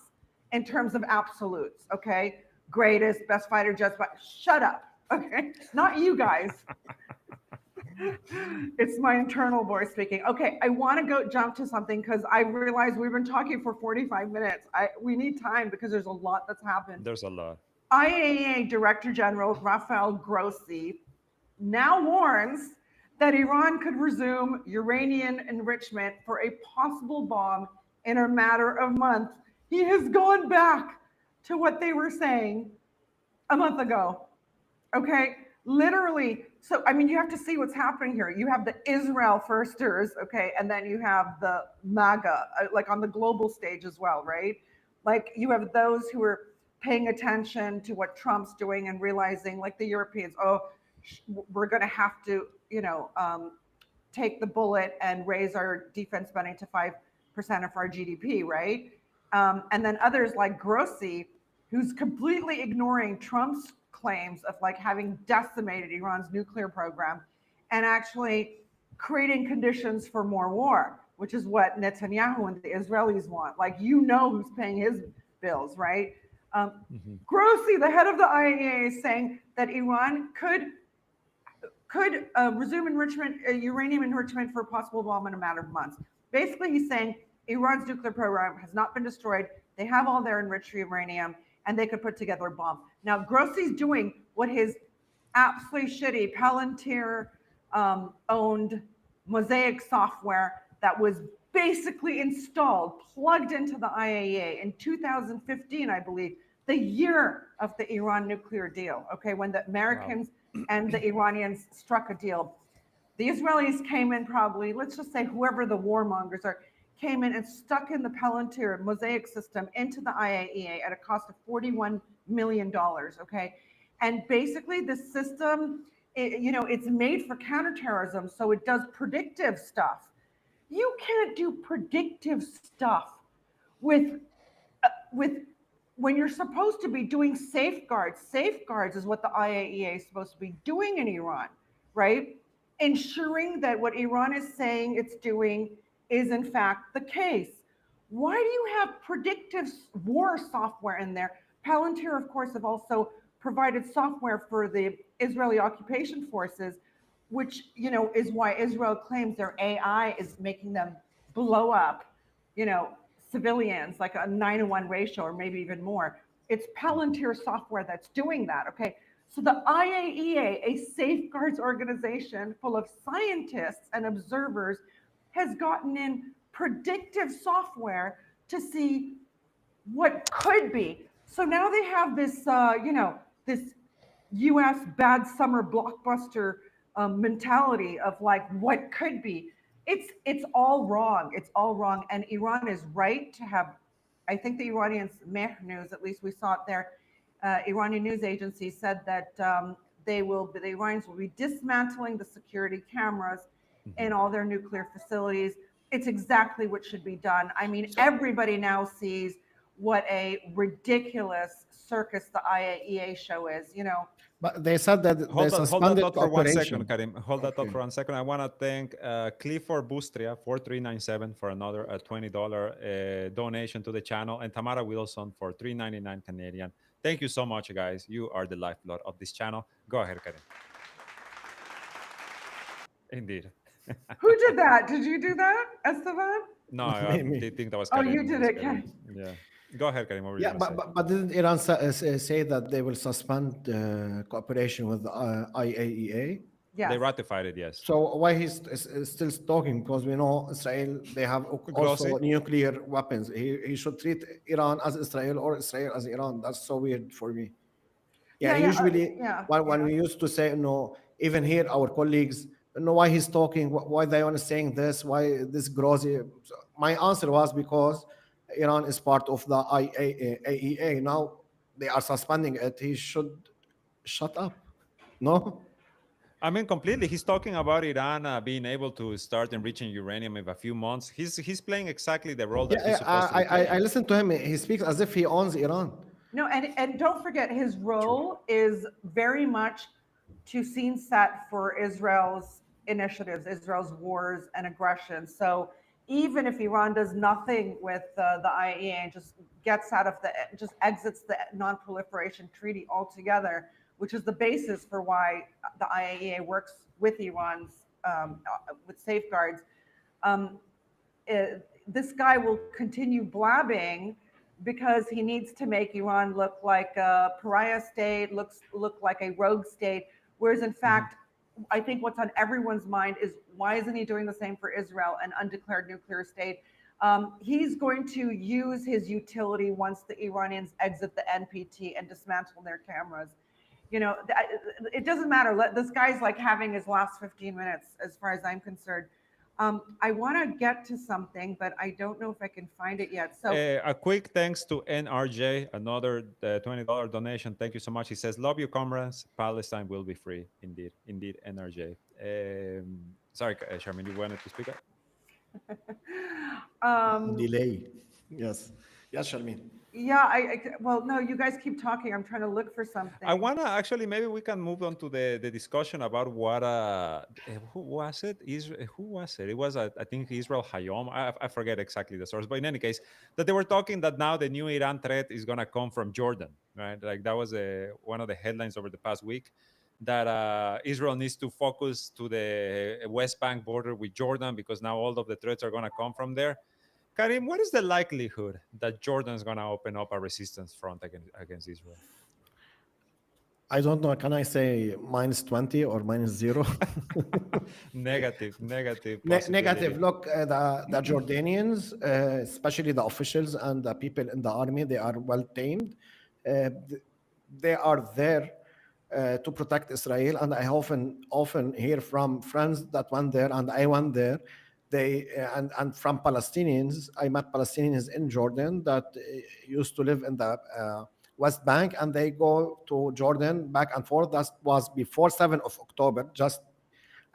in terms of absolutes. Okay, greatest, best fighter jets. But shut up. Okay, not you guys. It's my internal voice speaking. Okay, I want to jump to something because I realize we've been talking for 45 minutes. We need time because there's a lot that's happened. There's a lot. IAEA Director General Rafael Grossi now warns that Iran could resume uranium enrichment for a possible bomb in a matter of months. He has gone back to what they were saying a month ago. Okay, literally. So, I mean, you have to see what's happening here. You have the Israel firsters, okay, and then you have the MAGA, like on the global stage as well, right? Like you have those who are paying attention to what Trump's doing and realizing, like the Europeans, oh, we're going to have to, take the bullet and raise our defense spending to 5% of our GDP, right? And then others like Grossi, who's completely ignoring Trump's claims of like having decimated Iran's nuclear program and actually creating conditions for more war, which is what Netanyahu and the Israelis want. Like, who's paying his bills, right? Grossi, the head of the IAEA, is saying that Iran could resume uranium enrichment for a possible bomb in a matter of months. Basically, he's saying Iran's nuclear program has not been destroyed. They have all their enriched uranium, and they could put together a bomb. Now, Grossi's doing what his absolutely shitty Palantir-owned Mosaic software that was basically installed, plugged into the IAEA in 2015, I believe, the year of the Iran nuclear deal, okay, when the Americans and the Iranians struck a deal. The Israelis came in probably, let's just say whoever the warmongers are, came in and stuck in the Palantir Mosaic system into the IAEA at a cost of $41 million, okay? And basically the system, it's made for counterterrorism, so it does predictive stuff. You can't do predictive stuff with when you're supposed to be doing safeguards. Safeguards is what the IAEA is supposed to be doing in Iran, right? Ensuring that what Iran is saying it's doing is in fact the case. Why do you have predictive war software in there? Palantir, of course, have also provided software for the Israeli occupation forces, which, is why Israel claims their AI is making them blow up, civilians, like a 9-to-1 ratio or maybe even more. It's Palantir software that's doing that, okay? So the IAEA, a safeguards organization full of scientists and observers, has gotten in predictive software to see what could be. So now they have this, this US bad summer blockbuster mentality of like what could be. It's all wrong. It's all wrong. And Iran is right to have, I think the Iranians, Mehr News, at least we saw it there, Iranian news agency said that the Iranians will be dismantling the security cameras in all their nuclear facilities. It's exactly what should be done. I mean, everybody now sees what a ridiculous circus the IAEA show is. But they said that they Hold that suspended thought for 1 second, cooperation. Karim. Hold that thought Okay. for 1 second. I want to thank Clifford Bustria 4397 for another $20 donation to the channel, and Tamara Wilson for $3.99 Canadian. Thank you so much, guys. You are the lifeblood of this channel. Go ahead, Karim. Indeed. Who did that? Did you do that, Esteban? No, Me, I me. did think that was Oh, Karim. you did it, Karim. Ken. Yeah. Go ahead, Karim. What were you Yeah, going to say? but didn't Iran say that they will suspend cooperation with the IAEA? Yes. They ratified it, yes. So why he's is still talking? Because we know Israel, they have also Glossy. nuclear weapons. He should treat Iran as Israel or Israel as Iran. That's so weird for me. Yeah, usually when we used to say, no, even here, our colleagues, know why he's talking, why they are saying this, why this grossy. So my answer was because Iran is part of the IAEA. Now they are suspending it. He should shut up. No? I mean, completely. He's talking about Iran being able to start enriching uranium in a few months. He's playing exactly the role that he's supposed to be playing. I listened to him. He speaks as if he owns Iran. No, and don't forget, his role is very much to scene set for Israel's initiatives, Israel's wars and aggression. So even if Iran does nothing with the IAEA and just just exits the non-proliferation treaty altogether, which is the basis for why the IAEA works with Iran's with safeguards, this guy will continue blabbing because he needs to make Iran look like a pariah state, look like a rogue state. Whereas in fact, I think what's on everyone's mind is why isn't he doing the same for Israel, an undeclared nuclear state? He's going to use his utility once the Iranians exit the NPT and dismantle their cameras. You know, it doesn't matter. This guy's like having his last 15 minutes, as far as I'm concerned. I want to get to something, but I don't know if I can find it yet. So a quick thanks to NRJ, another $20 donation. Thank you so much. He says, "Love you, comrades. Palestine will be free." Indeed, indeed, NRJ. Sorry, Charmaine, you wanted to speak up? Delay. Yes. Yes, Sharmin. Yeah, well, no, you guys keep talking. I'm trying to look for something. I want to actually, maybe we can move on to the discussion about what, who was it? Who was it? It was, I think, Israel Hayom. I forget exactly the source, but in any case, that they were talking that now the new Iran threat is going to come from Jordan, right? Like that was one of the headlines over the past week, that Israel needs to focus to the West Bank border with Jordan because now all of the threats are going to come from there. Karim, what is the likelihood that Jordan is going to open up a resistance front against Israel? I don't know. Can I say -20 or -0? Negative. Negative. Look, the Jordanians, especially the officials and the people in the army, they are well tamed. They are there to protect Israel, and I often hear from friends that went there, and I went there. And from Palestinians, I met Palestinians in Jordan that used to live in the West Bank, and they go to Jordan back and forth. That was before 7th of October. Just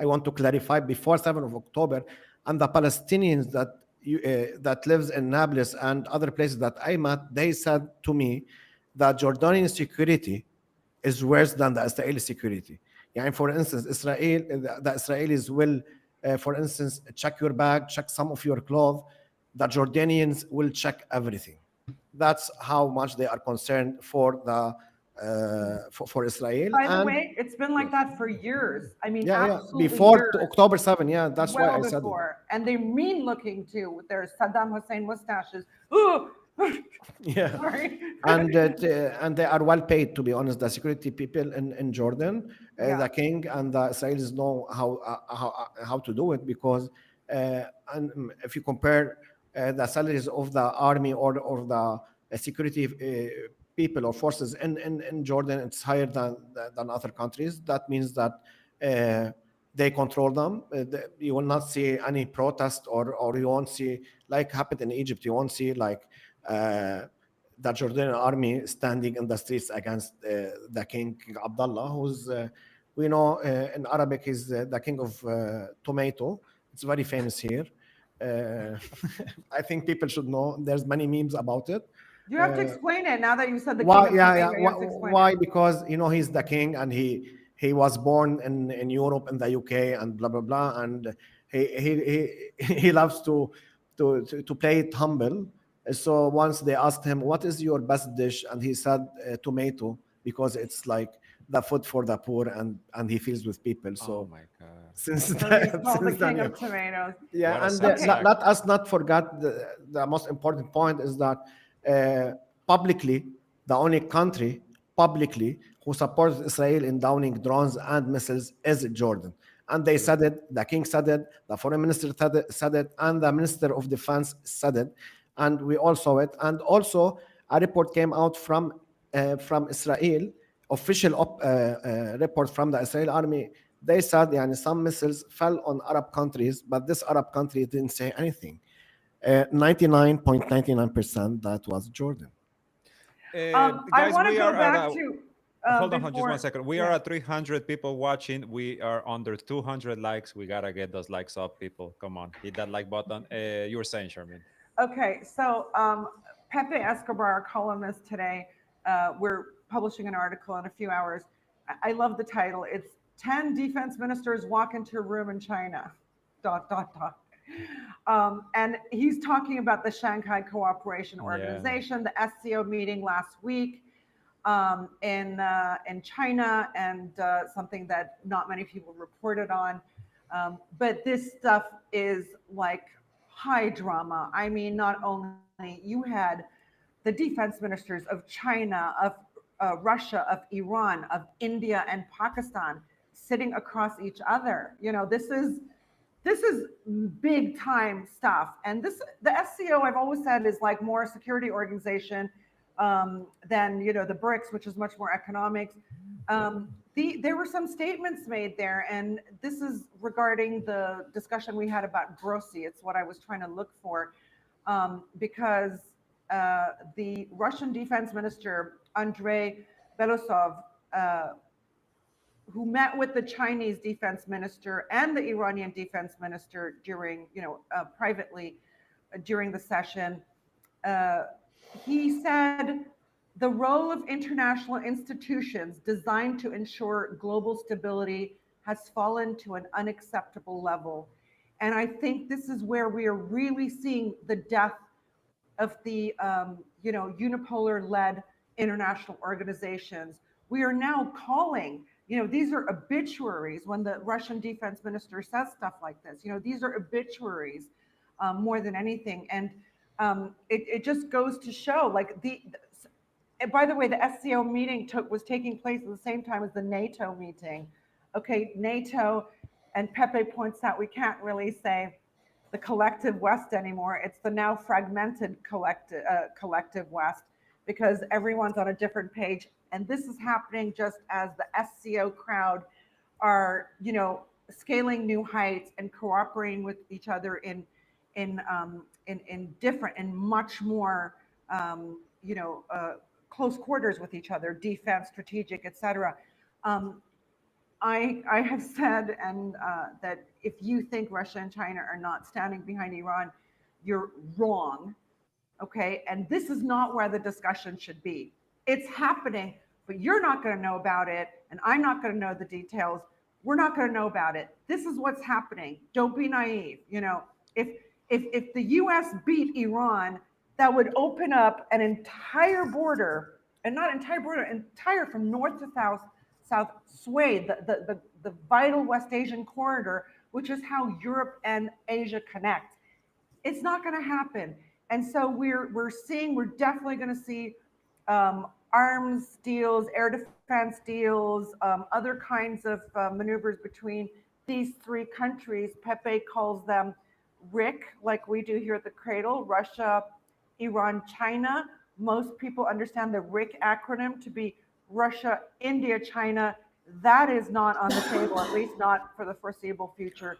I want to clarify, before 7th of October, and the Palestinians that lives in Nablus and other places that I met, they said to me that Jordanian security is worse than the Israeli security. Yeah, and for instance, the Israelis will, for instance, check your bag, check some of your clothes. The Jordanians will check everything. That's how much they are concerned for the for Israel. By the way, it's been like that for years. I mean, absolutely before years. October 7. Yeah, that's well why I said before. And they're mean looking too, with their Saddam Hussein mustaches. Ooh. Yeah. Sorry. and they are well paid, to be honest. The security people in Jordan, the king and the Israelis know how to do it, because and if you compare the salaries of the army or the security people or forces in Jordan, it's higher than other countries. That means that they control them. You will not see any protest, or you won't see, like happened in Egypt, you won't see like the Jordanian army standing in the streets against the King Abdullah, who's we know in Arabic is the king of tomato. It's very famous here. I think people should know. There's many memes about it. You have to explain it now that you said the king Why? of Yeah, yeah. tomato. You have to explain Why? it. Because he's the king, and he was born in Europe, in the UK, and blah blah blah, and he loves to play it humble. So once they asked him, "What is your best dish?" and he said, "Tomato," because it's like the food for the poor, and he feels with people. Oh So my God. since So he's that, called the since then, king yeah. of tomatoes. What Yeah, a and sad Okay. sack. let us not forget the most important point is that uh, publicly, the only country publicly who supports Israel in downing drones and missiles is Jordan. And they True. said it, the king said it, the foreign minister said it, and the minister of defense said it. And we all saw it. And also, a report came out from Israel, official report from the Israel army. They said yani, some missiles fell on Arab countries, but this Arab country didn't say anything. 99.99% that was Jordan. I Guys, want to we go are at back a to hold on just one before. second. We are Yeah. at 300 people watching. We are under 200 likes. We gotta get those likes up, people. Come on, hit that like button. You were saying, Sherman. Okay. So Pepe Escobar, our columnist today, we're publishing an article in a few hours. I love the title. It's 10 defense ministers walk into a room in China. Dot dot dot. And he's talking about the Shanghai Cooperation Yeah. Organization, the SCO meeting last week in China, and something that not many people reported on. But this stuff is like high drama. I mean, not only you had the defense ministers of China, of Russia, of Iran, of India, and Pakistan sitting across each other. You know, this is big time stuff. And the SCO I've always said is like more a security organization than the BRICS, which is much more economics. There were some statements made there, and this is regarding the discussion we had about Grossi. It's what I was trying to look for, because the Russian defense minister Andrei Belosov, who met with the Chinese defense minister and the Iranian defense minister during, privately during the session, he said the role of international institutions designed to ensure global stability has fallen to an unacceptable level. And I think this is where we are really seeing the death of the unipolar-led international organizations. We are now calling, these are obituaries when the Russian defense minister says stuff like this. These are obituaries more than anything. And it just goes to show, like and by the way, the SCO meeting was taking place at the same time as the NATO meeting. Okay, NATO, and Pepe points out we can't really say the collective West anymore. It's the now fragmented collective West, because everyone's on a different page. And this is happening just as the SCO crowd are, scaling new heights and cooperating with each other in different and much more, close quarters with each other, defense, strategic, etc. I have said that if you think Russia and China are not standing behind Iran, you're wrong. Okay, and this is not where the discussion should be. It's happening, but you're not going to know about it, and I'm not going to know the details. We're not going to know about it. This is what's happening. Don't be naive. If the U.S. beat Iran, that would open up an entire border, and not entire border, entire from north to south sway, the vital West Asian corridor, which is how Europe and Asia connect. It's not going to happen. And so we're definitely going to see arms deals, air defense deals, other kinds of maneuvers between these three countries. Pepe calls them RIC, like we do here at the Cradle: Russia, Iran, China. Most people understand the RIC acronym to be Russia, India, China. That is not on the table, at least not for the foreseeable future.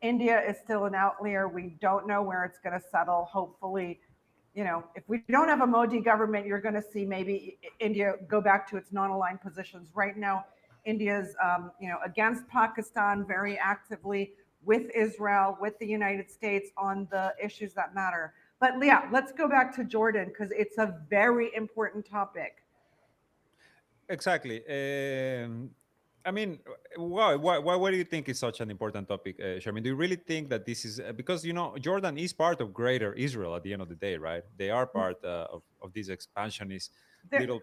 India is still an outlier. We don't know where it's going to settle. Hopefully, if we don't have a Modi government, you're going to see maybe India go back to its non-aligned positions. Right now, India's, against Pakistan very actively, with Israel, with the United States on the issues that matter. But yeah, let's go back to Jordan because it's a very important topic. Exactly. I mean, why do you think it's such an important topic, Sherman? Do you really think that this is because Jordan is part of Greater Israel at the end of the day, right? They are part of this expansionist They're, little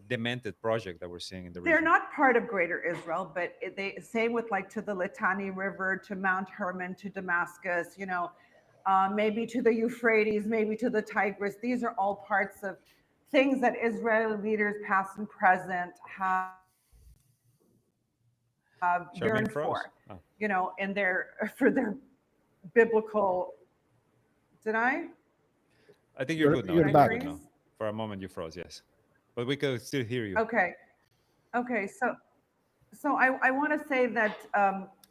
demented project that we're seeing in the they're region. not part of Greater Israel, but they same with like to the Litani River, to Mount Hermon, to Damascus, maybe to the Euphrates, maybe to the Tigris. These are all parts of things that Israeli leaders, past and present, have yearned for, Sherman froze. Oh, in their for their biblical. Did I? I think you're good now. I Did You're I think you're back. good now. freeze? For a moment, you froze. Yes, but we could still hear you. Okay. Okay. So I want to say that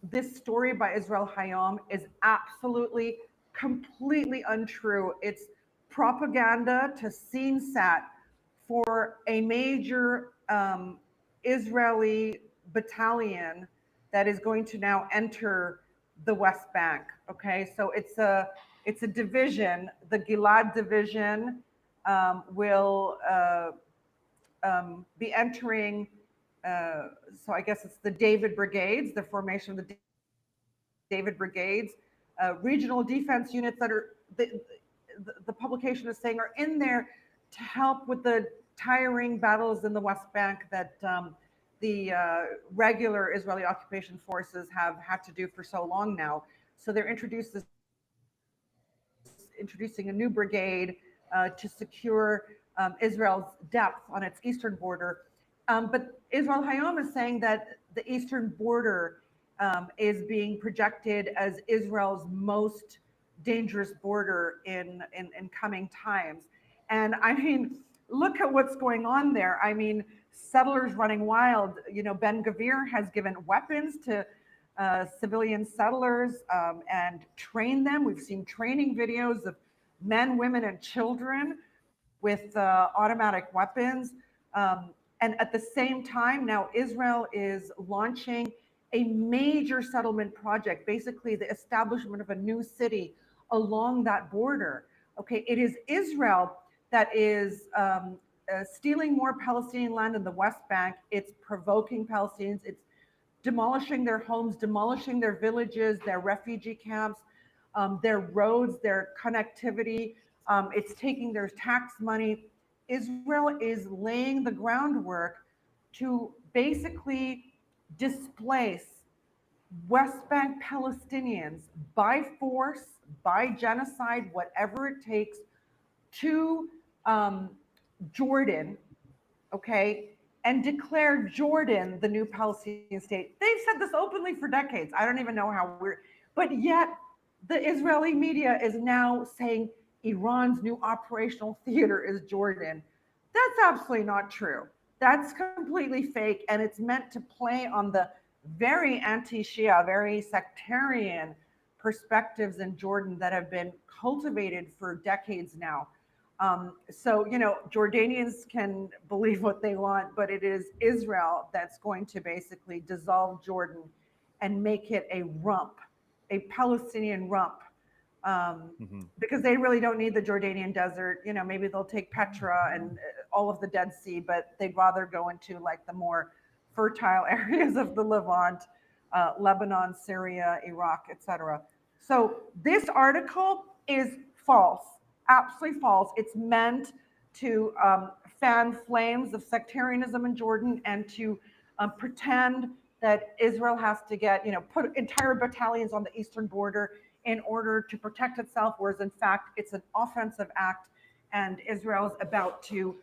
this story by Israel Hayom is absolutely, completely untrue. It's propaganda to CNSAT for a major Israeli battalion that is going to now enter the West Bank. Okay, so it's a division. The Gilad division will be entering. So I guess it's the David Brigades, the formation of the David Brigades, regional defense units that are the publication is saying are in there to help with the tiring battles in the West Bank that the regular Israeli occupation forces have had to do for so long now. So they're introducing a new brigade to secure Israel's depth on its eastern border. But Israel Hayom is saying that the eastern border is being projected as Israel's most dangerous border in coming times. And I mean, look at what's going on there. I mean, settlers running wild. Ben Gavir has given weapons to civilian settlers and trained them. We've seen training videos of men, women, and children with automatic weapons. And at the same time, now Israel is launching a major settlement project, basically the establishment of a new city along that border. Okay, it is Israel that is stealing more Palestinian land in the West Bank. It's provoking Palestinians. It's demolishing their homes, demolishing their villages, their refugee camps, their roads, their connectivity. It's taking their tax money. Israel is laying the groundwork to basically displace West Bank Palestinians by force, by genocide, whatever it takes, to Jordan, okay, and declare Jordan the new Palestinian state. They've said this openly for decades. I don't even know how we're, but yet the Israeli media is now saying Iran's new operational theater is Jordan. That's absolutely not true. That's completely fake, and it's meant to play on the very anti-Shia, very sectarian perspectives in Jordan that have been cultivated for decades now. So, Jordanians can believe what they want, but it is Israel that's going to basically dissolve Jordan and make it a rump, a Palestinian rump, Mhm. because they really don't need the Jordanian desert. Maybe they'll take Petra and all of the Dead Sea, but they'd rather go into like the more fertile areas of the Levant, Lebanon, Syria, Iraq, etc. So this article is false, absolutely false. It's meant to fan flames of sectarianism in Jordan and to pretend that Israel has to put entire battalions on the eastern border in order to protect itself, whereas in fact it's an offensive act and Israel is about to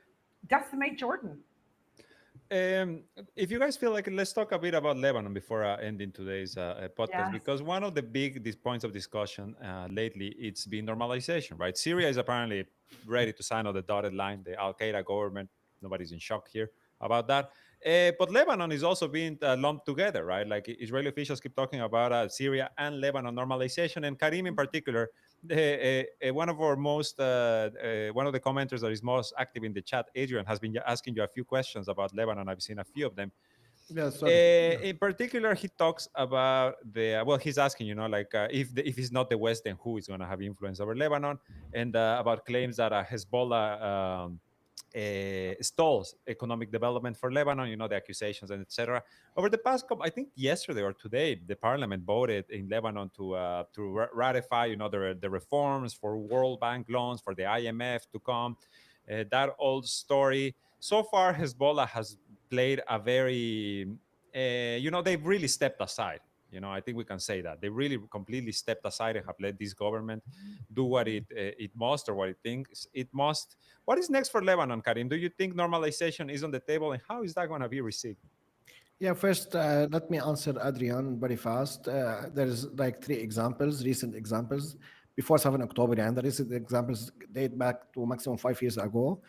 decimate Jordan. Um, if you guys feel like it, let's talk a bit about Lebanon before ending today's podcast, Yes. because one of the big these points of discussion lately it's been normalization, right? Syria is apparently ready to sign on the dotted line. The Al Qaeda government, nobody's in shock here about that. But Lebanon is also being lumped together, right? Like Israeli officials keep talking about Syria and Lebanon normalization, and Karim in particular. One of our one of the commenters that is most active in the chat, Adrian, has been asking you a few questions about Lebanon. I've seen a few of them. Yeah, sorry. Yeah. In particular, he talks about the well. He's asking, like if it's not the West, then who is going to have influence over Lebanon, and about claims that Hezbollah stalls economic development for Lebanon. The accusations and etc. Over the past couple, I think yesterday or today, the parliament voted in Lebanon to ratify, the reforms for World Bank loans for the IMF to come. That old story. So far, Hezbollah has played a very, they've really stepped aside. I think we can say that they really completely stepped aside and have let this government do what it must, or what it thinks it must. What is next for Lebanon, Karim? Do you think normalization is on the table, and how is that going to be received? Yeah, first, let me answer Adrian very fast. There's like three examples, recent examples before 7 October, and the recent examples date back to maximum 5 years ago.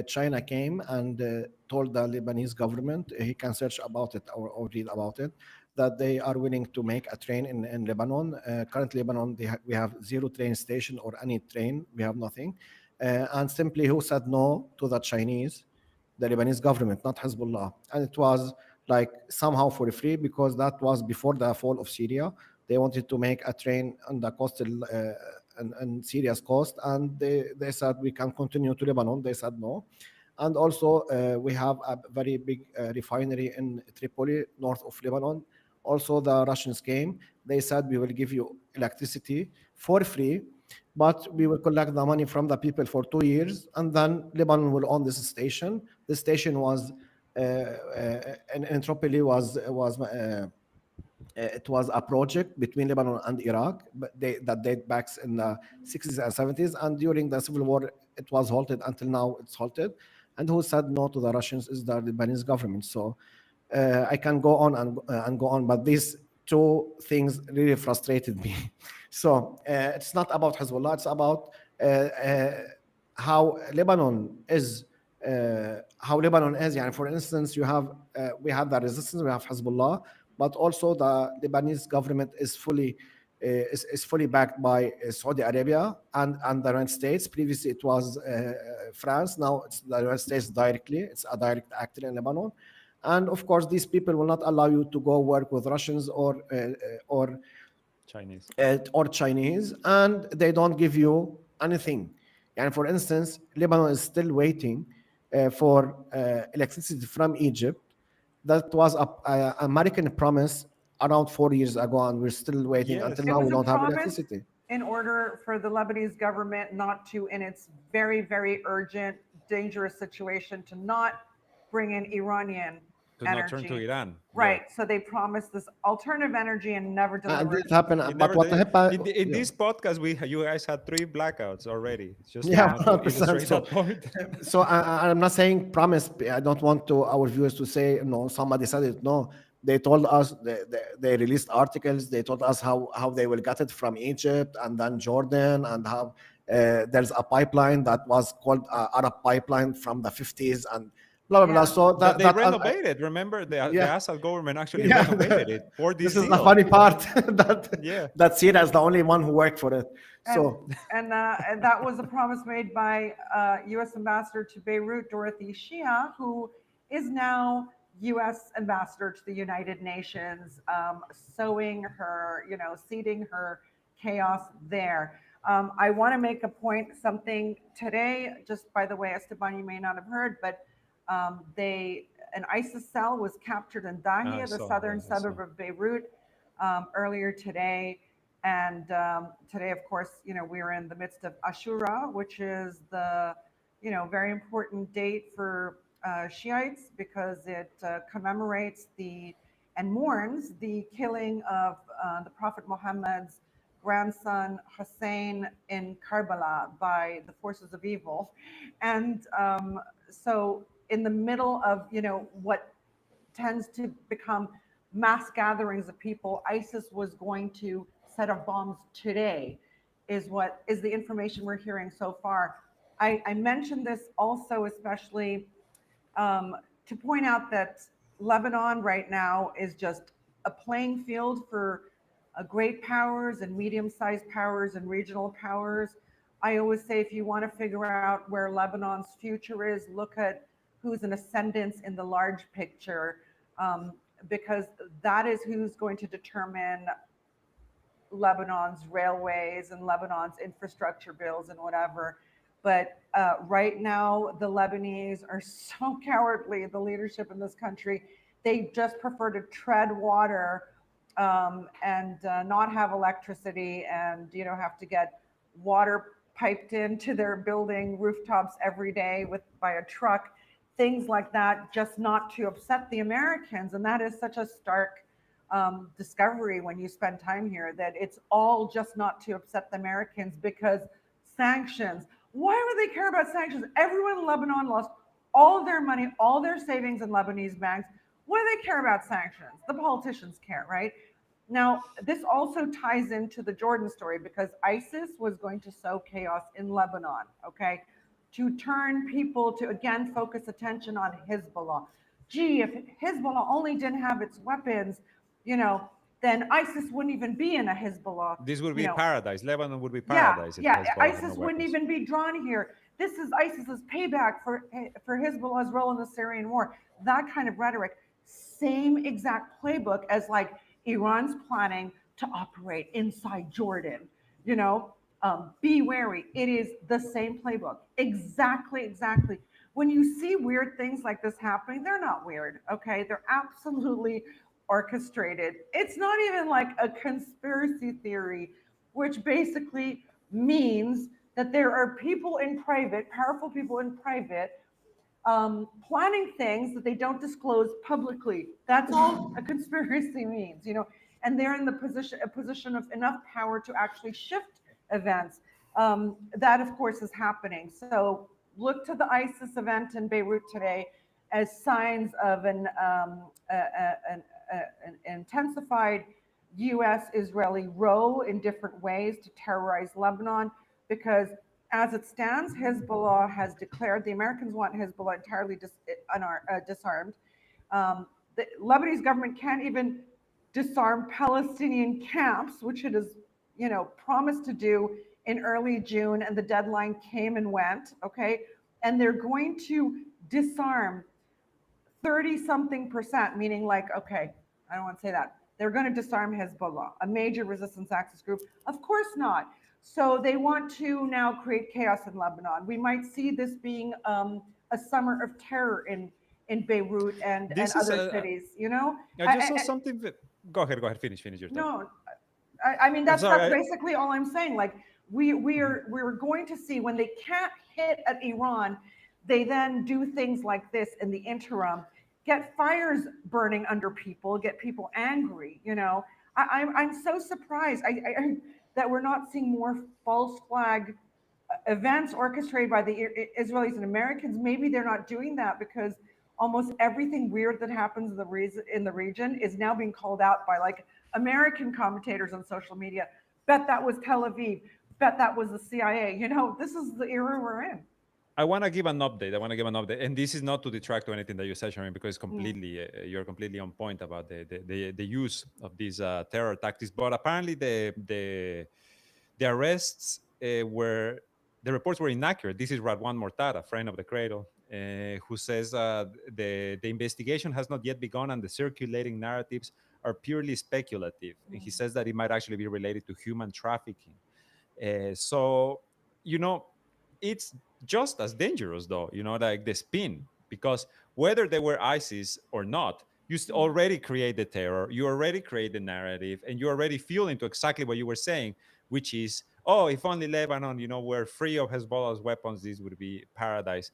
China came and told the Lebanese government, he can search about it or read about it, that they are willing to make a train in Lebanon. Currently, Lebanon, we have zero train station or any train. We have nothing. And simply who said no to the Chinese? The Lebanese government, not Hezbollah. And it was like somehow for free, because that was before the fall of Syria. They wanted to make a train on the coastal and Syria's coast, and they said we can continue to Lebanon. They said no. And also, we have a very big refinery in Tripoli, north of Lebanon. Also, the Russians came. They said we will give you electricity for free, but we will collect the money from the people for 2 years, and then Lebanon will own this station. The station was in Tripoli was it was a project between Lebanon and Iraq, but that date back in the 60s and 70s. And during the civil war, it was halted. Until now, it's halted. And who said no to the Russians is the Lebanese government. So I can go on and go on, but these two things really frustrated me. So it's not about Hezbollah; it's about how Lebanon is. How Lebanon is. Yani for instance, we have the resistance, we have Hezbollah, but also the Lebanese government is fully backed by Saudi Arabia and the United States. Previously, it was France. Now it's the United States directly. It's a direct actor in Lebanon. And of course, these people will not allow you to go work with Russians or Chinese. or Chinese, and they don't give you anything. And for instance, Lebanon is still waiting for electricity from Egypt. That was a American promise around 4 years ago, and we're still waiting. Yes. Until It now. We was a don't have promise electricity. in order for the Lebanese government not to, in its very, very urgent, dangerous situation, to not bring in Iranian To not turn to energy. Iran. Right. So they promised this alternative energy and never And delivered. it happened. It But never what did. happened? In Yeah. this podcast, you guys had 3 blackouts already. Just Yeah, to 100%. illustrate that point. So I'm not saying promise. I don't want to our viewers to say no. Somebody said it. No, they told us. They released articles. They told us how they will get it from Egypt and then Jordan, and how there's a pipeline that was called Arab pipeline from the 50s and blah blah blah. Yeah. So That they that renovated. Remember, the yeah. Assad government actually Yeah, renovated it for this this is the deal. funny part that Yeah. that Syria is the only one who worked for it. And So and that was a promise made by U.S. Ambassador to Beirut, Dorothy Shia, who is now U.S. Ambassador to the United Nations, sowing her, seeding her chaos there. I want to make a point, something today, just by the way, Esteban, you may not have heard, but an ISIS cell was captured in I Dahia, the saw. southern Yeah, I saw. suburb of Beirut, earlier today. And today, of course, we're in the midst of Ashura, which is the, very important date for Shiites, because it commemorates and mourns the killing of the Prophet Muhammad's grandson Hussein in Karbala by the forces of evil. And so in the middle of, what tends to become mass gatherings of people, ISIS was going to set of bombs today, is what is the information we're hearing so far. I mentioned this also, especially to point out that Lebanon right now is just a playing field for great powers and medium-sized powers and regional powers. I always say, if you want to figure out where Lebanon's future is, look at who's in ascendance in the large picture. because that is who's going to determine Lebanon's railways and Lebanon's infrastructure bills and whatever. But right now, the Lebanese are so cowardly, the leadership in this country. They just prefer to tread water and not have electricity and, have to get water piped into their building rooftops every day by a truck, things like that, just not to upset the Americans. And that is such a stark discovery when you spend time here, that it's all just not to upset the Americans, because sanctions. Why would they care about sanctions? Everyone in Lebanon lost all of their money, all their savings in Lebanese banks. What do they care about sanctions? The politicians care, right? Now, this also ties into the Jordan story, because ISIS was going to sow chaos in Lebanon, okay? To turn people to, again, focus attention on Hezbollah. Gee, if Hezbollah only didn't have its weapons, then ISIS wouldn't even be in a Hezbollah. This would be paradise. Lebanon would be paradise. Yeah, ISIS wouldn't even be drawn here. This is ISIS's payback for Hezbollah's role in the Syrian war. That kind of rhetoric. Same exact playbook as like Iran's planning to operate inside Jordan. Be wary. It is the same playbook. Exactly. When you see weird things like this happening, they're not weird, okay? They're absolutely orchestrated. It's not even like a conspiracy theory, which basically means that there are people in private, powerful people in private, planning things that they don't disclose publicly. That's all a conspiracy means, and they're in a position of enough power to actually shift events. That, of course, is happening. So look to the ISIS event in Beirut today as signs of an intensified U.S.-Israeli row in different ways to terrorize Lebanon, because as it stands, Hezbollah has declared, the Americans want Hezbollah entirely disarmed. The Lebanese government can't even disarm Palestinian camps, which it has, promised to do in early June, and the deadline came and went, okay? And they're going to disarm 30-something%, meaning like, okay, I don't want to say that. They're going to disarm Hezbollah, a major resistance axis group. Of course not. So they want to now create chaos in Lebanon. We might see this being a summer of terror in Beirut and other cities, I just saw something that, go ahead, finish your talk. No, I mean, that's basically all I'm saying. Like, we're going to see, when they can't hit at Iran, they then do things like this in the interim, get fires burning under people, get people angry. I'm so surprised that we're not seeing more false flag events orchestrated by the Israelis and Americans. Maybe they're not doing that because almost everything weird that happens in the region is now being called out by like American commentators on social media. Bet that was Tel Aviv. Bet that was the CIA. This is the era we're in. I want to give an update. And this is not to detract to anything that you said, Sharon, because you're completely on point about the use of these terror tactics. But apparently the arrests the reports were inaccurate. This is Radwan Mortar, a friend of the Cradle, who says the investigation has not yet begun and the circulating narratives are purely speculative. And he says that it might actually be related to human trafficking. So, it's just as dangerous, though, like the spin, because whether they were ISIS or not, you already create the terror, you already create the narrative, and you already feel into exactly what you were saying, which is, oh, if only Lebanon, were free of Hezbollah's weapons, this would be paradise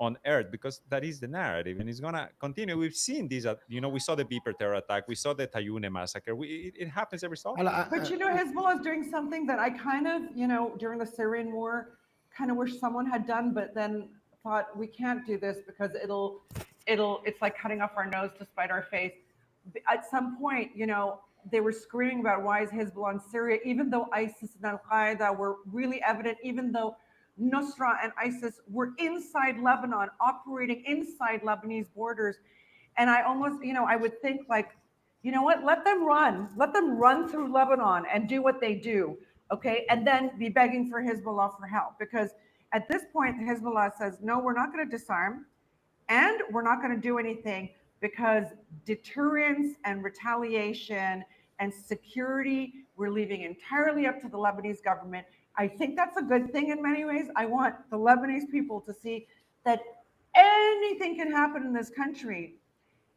on earth, because that is the narrative, and it's going to continue. We've seen these, we saw the Beeper terror attack, we saw the Tayune massacre. It happens every so often. But Hezbollah is doing something that I kind of, during the Syrian war, kind of wish someone had done, but then thought we can't do this because it's like cutting off our nose to spite our face. At some point, they were screaming about why is Hezbollah in Syria, even though ISIS and Al-Qaeda were really evident, even though Nusra and ISIS were inside Lebanon, operating inside Lebanese borders. And I almost, I would think like, what, let them run through Lebanon and do what they do, okay? And then be begging for Hezbollah for help. Because at this point, Hezbollah says, no, we're not going to disarm and we're not going to do anything because deterrence and retaliation and security, we're leaving entirely up to the Lebanese government. I think that's a good thing in many ways. I want the Lebanese people to see that anything can happen in this country,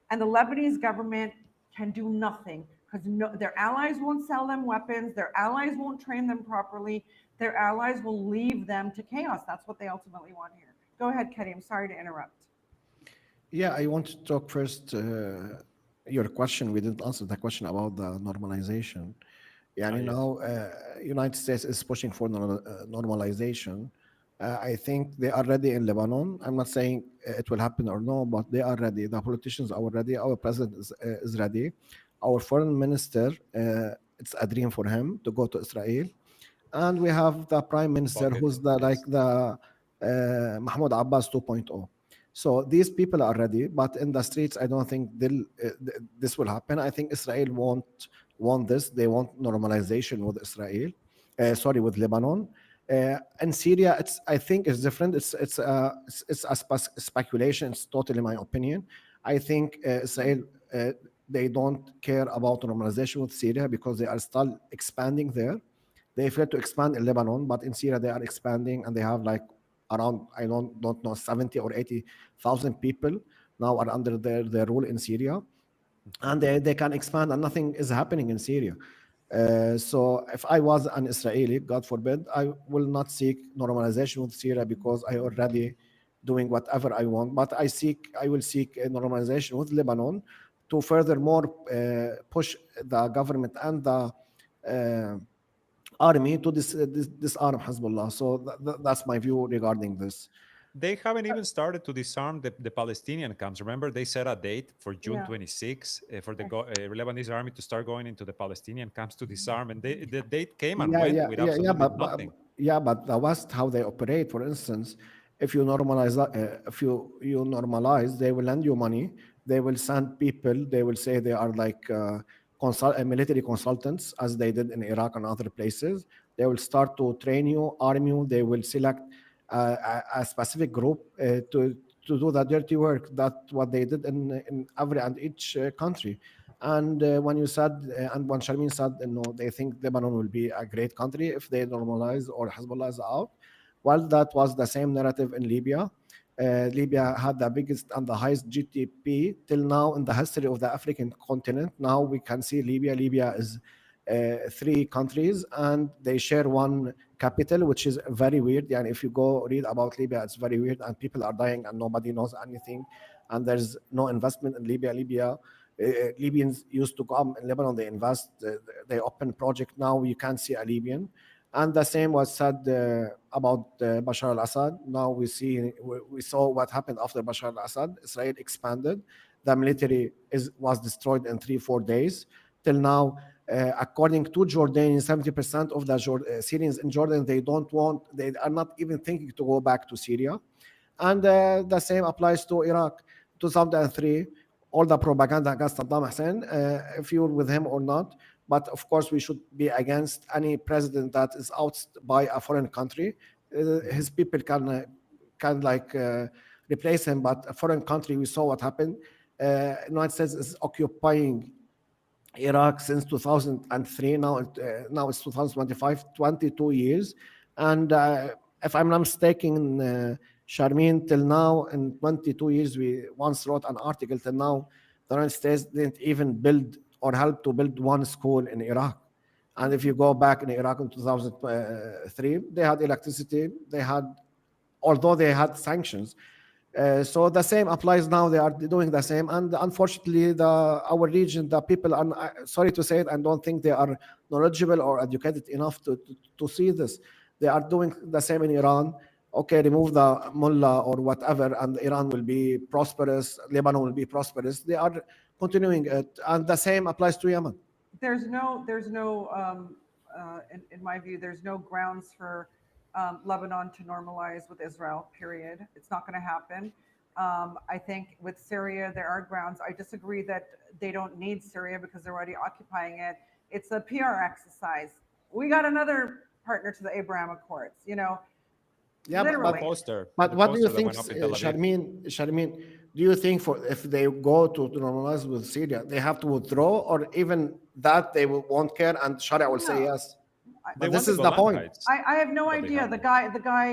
and the Lebanese government can do nothing because their allies won't sell them weapons, their allies won't train them properly, their allies will leave them to chaos. That's what they ultimately want here. Go ahead, Karim. Sorry to interrupt. Yeah, I want to talk first. Your question, we didn't answer the question about the normalization. Yeah, Ah, you yes. know, United States is pushing for normalization. I think they are ready in Lebanon. I'm not saying it will happen or no, but they are ready. The politicians are ready. Our president is ready. Our foreign minister, it's a dream for him to go to Israel. And we have the prime minister Bucket who's the like list. the Mahmoud Abbas 2.0. So these people are ready, but in the streets, I don't think this will happen. I think Israel won't want this. They want normalization with Israel. Sorry, with Lebanon. In Syria, it's I think it's different. It's a speculation. It's totally my opinion. I think Israel they don't care about normalization with Syria because they are still expanding there. They failed to expand in Lebanon, but in Syria they are expanding, and they have like around I don't know 70 or 80,000 people now are under their rule in Syria, and they can expand, and nothing is happening in Syria. So if I was an Israeli, God forbid, I will not seek normalization with Syria because I already doing whatever I want. But I will seek a normalization with Lebanon to furthermore push the government and the uh, army to disarm Hezbollah. So that's my view regarding this. They haven't even started to disarm the Palestinian camps. Remember, they set a date for June Yeah. 26 for the Lebanese army to start going into the Palestinian camps to disarm, and the date came and Yeah, went yeah, with yeah, yeah, absolutely nothing. yeah, but the West, how they operate, for instance, if you normalize that, if you normalize, they will lend you money, they will send people, they will say they are like military consultants, as they did in Iraq and other places. They will start to train you, arm you. They will select a specific group to do the dirty work. That's what they did in every and each country. And when you said, and when Sharmin said, they think Lebanon will be a great country if they normalize or Hezbollah is out. Well, that was the same narrative in Libya. Libya had the biggest and the highest GDP till now in the history of the African continent. Now we can see Libya. Libya is three countries and they share one capital, which is very weird. And if you go read about Libya, it's very weird, and people are dying and nobody knows anything. And there's no investment in Libya. Libyans used to come in Lebanon, they invest, they open project. Now you can't see a Libyan. And the same was said about Bashar al-Assad. Now we saw what happened after Bashar al-Assad. Israel expanded. The military was destroyed in 3-4 days. Till now, according to Jordanians, 70% of the Syrians in Jordan, they are not even thinking to go back to Syria. And the same applies to Iraq. 2003, all the propaganda against Saddam Hussein, if you're with him or not. But of course, we should be against any president that is out by a foreign country. His people can replace him, but a foreign country, we saw what happened. United States is occupying Iraq since 2003. Now it's 2025, 22 years. And if I'm not mistaken, Sharmin, till now, in 22 years, we once wrote an article. Till now, the United States didn't even build or help to build one school in Iraq. And if you go back in Iraq in 2003, they had electricity, although they had sanctions. So the same applies now. They are doing the same, and unfortunately, our region, the people are sorry to say it, I don't think they are knowledgeable or educated enough to see this. They are doing the same in Iran. Okay, remove the mullah or whatever, and Iran will be prosperous. Lebanon will be prosperous. They are continuing it, and the same applies to Yemen. In my view, there's no grounds for Lebanon to normalize with Israel, period. It's not going to happen. I think with Syria, there are grounds. I disagree that they don't need Syria because they're already occupying it. It's a PR exercise. We got another partner to the Abraham Accords, Yeah, literally. Poster, but the what do you poster that think, went up in Tel Aviv. Sharmin? do you think for if they go to normalize with Syria, they have to withdraw, or even that they won't care and Sharia will say No, yes? They But want this the is the Golan point. Heights, I have no but they idea. have The them. guy,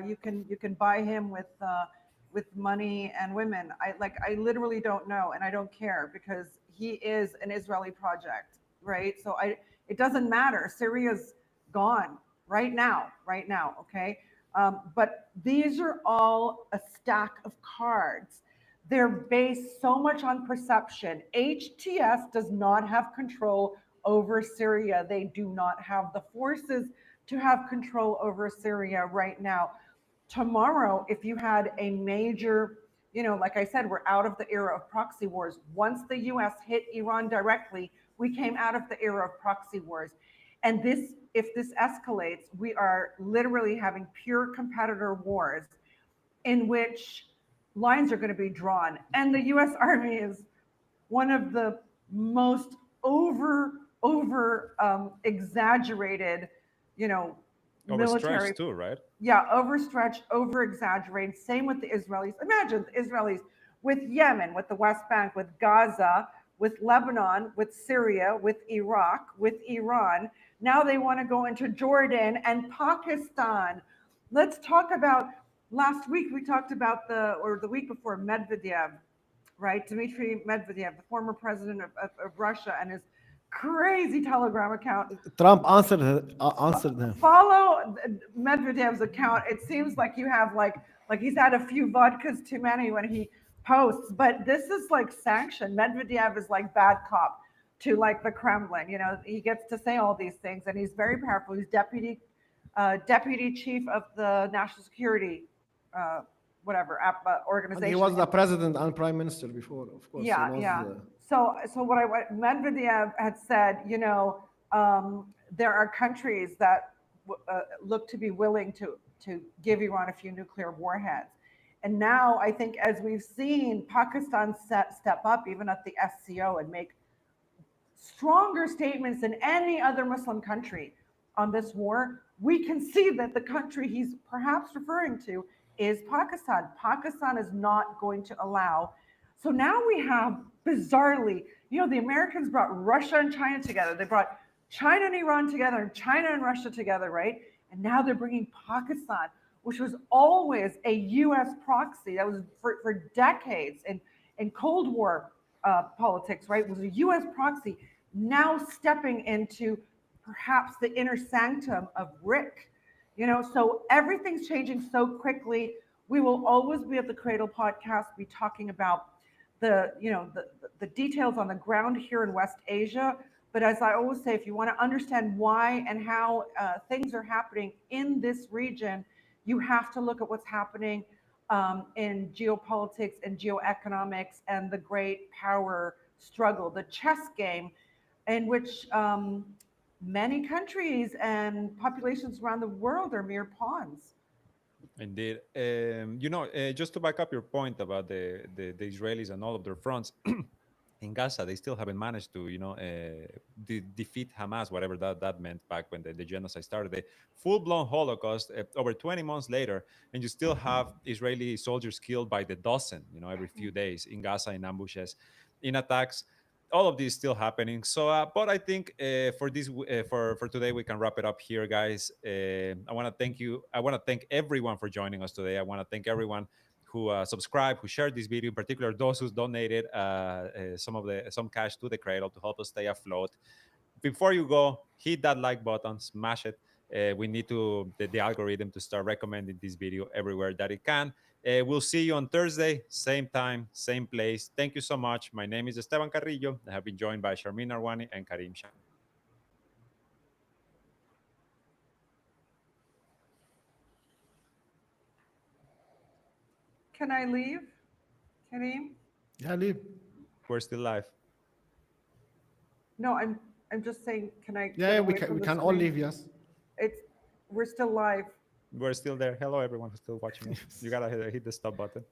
you can buy him with money and women. I literally don't know, and I don't care because he is an Israeli project, right? So it doesn't matter. Syria's gone right now, okay? But these are all a stack of cards. They're based so much on perception. HTS does not have control over Syria. They do not have the forces to have control over Syria right now. Tomorrow, if you had a major, like I said, we're out of the era of proxy wars. Once the US hit Iran directly, we came out of the era of proxy wars. And if this escalates, we are literally having pure competitor wars in which lines are going to be drawn. And the US Army is one of the most over exaggerated, you know, military. Overstretched too, right? Yeah, overstretched, over exaggerated. Same with the Israelis. Imagine the Israelis with Yemen, with the West Bank, with Gaza, with Lebanon, with Syria, with Iraq, with Iran. Now they want to go into Jordan and Pakistan. Let's talk about last week. We talked about or the week before, Medvedev, right? Dmitry Medvedev, the former president of Russia, and his crazy Telegram account. Trump answered him. Follow Medvedev's account. It seems like you have like he's had a few vodkas too many when he posts, but this is like sanctioned. Medvedev is like bad cop to like the Kremlin. He gets to say all these things, and he's very powerful. He's deputy chief of the national security organization. And he was the president and prime minister before, of course. Yeah. So what Medvedev had said, there are countries that look to be willing to give Iran a few nuclear warheads. And now I think, as we've seen Pakistan step up even at the SCO and make stronger statements than any other Muslim country on this war, we can see that the country he's perhaps referring to is Pakistan. Pakistan is not going to allow. So now we have, bizarrely, the Americans brought Russia and China together. They brought China and Iran together, and China and Russia together, right? And now they're bringing Pakistan, which was always a US proxy. That was for decades in Cold War politics, right? It was a US proxy, now stepping into perhaps the inner sanctum of Rick. So everything's changing so quickly. We will always be at the Cradle podcast, be talking about the details on the ground here in West Asia. But as I always say, if you want to understand why and how things are happening in this region, you have to look at what's happening in geopolitics and geoeconomics and the great power struggle, the chess game in which many countries and populations around the world are mere pawns. Indeed. Just to back up your point about the Israelis and all of their fronts, in Gaza, they still haven't managed to, defeat Hamas, whatever that meant back when the genocide started. The full-blown Holocaust over 20 months later, and you still have Israeli soldiers killed by the dozen, every few days in Gaza, in ambushes, in attacks. All of this still happening. So, but I think for this for today we can wrap it up here, guys. I want to thank you. I want to thank everyone for joining us today. I want to thank everyone who subscribed, who shared this video, in particular those who donated some cash to the Cradle to help us stay afloat. Before you go, hit that like button, smash it. We need the algorithm to start recommending this video everywhere that it can. We'll see you on Thursday, same time, same place. Thank you so much. My name is Esteban Carrillo. I have been joined by Sharmin Arwani and Karim Shah. Can I leave, Karim? Yeah, leave. We're still live. No, I'm just saying, can I? Yeah, we can all leave, yes. We're still live. We're still there. Hello, everyone who's still watching us. You gotta hit the stop button.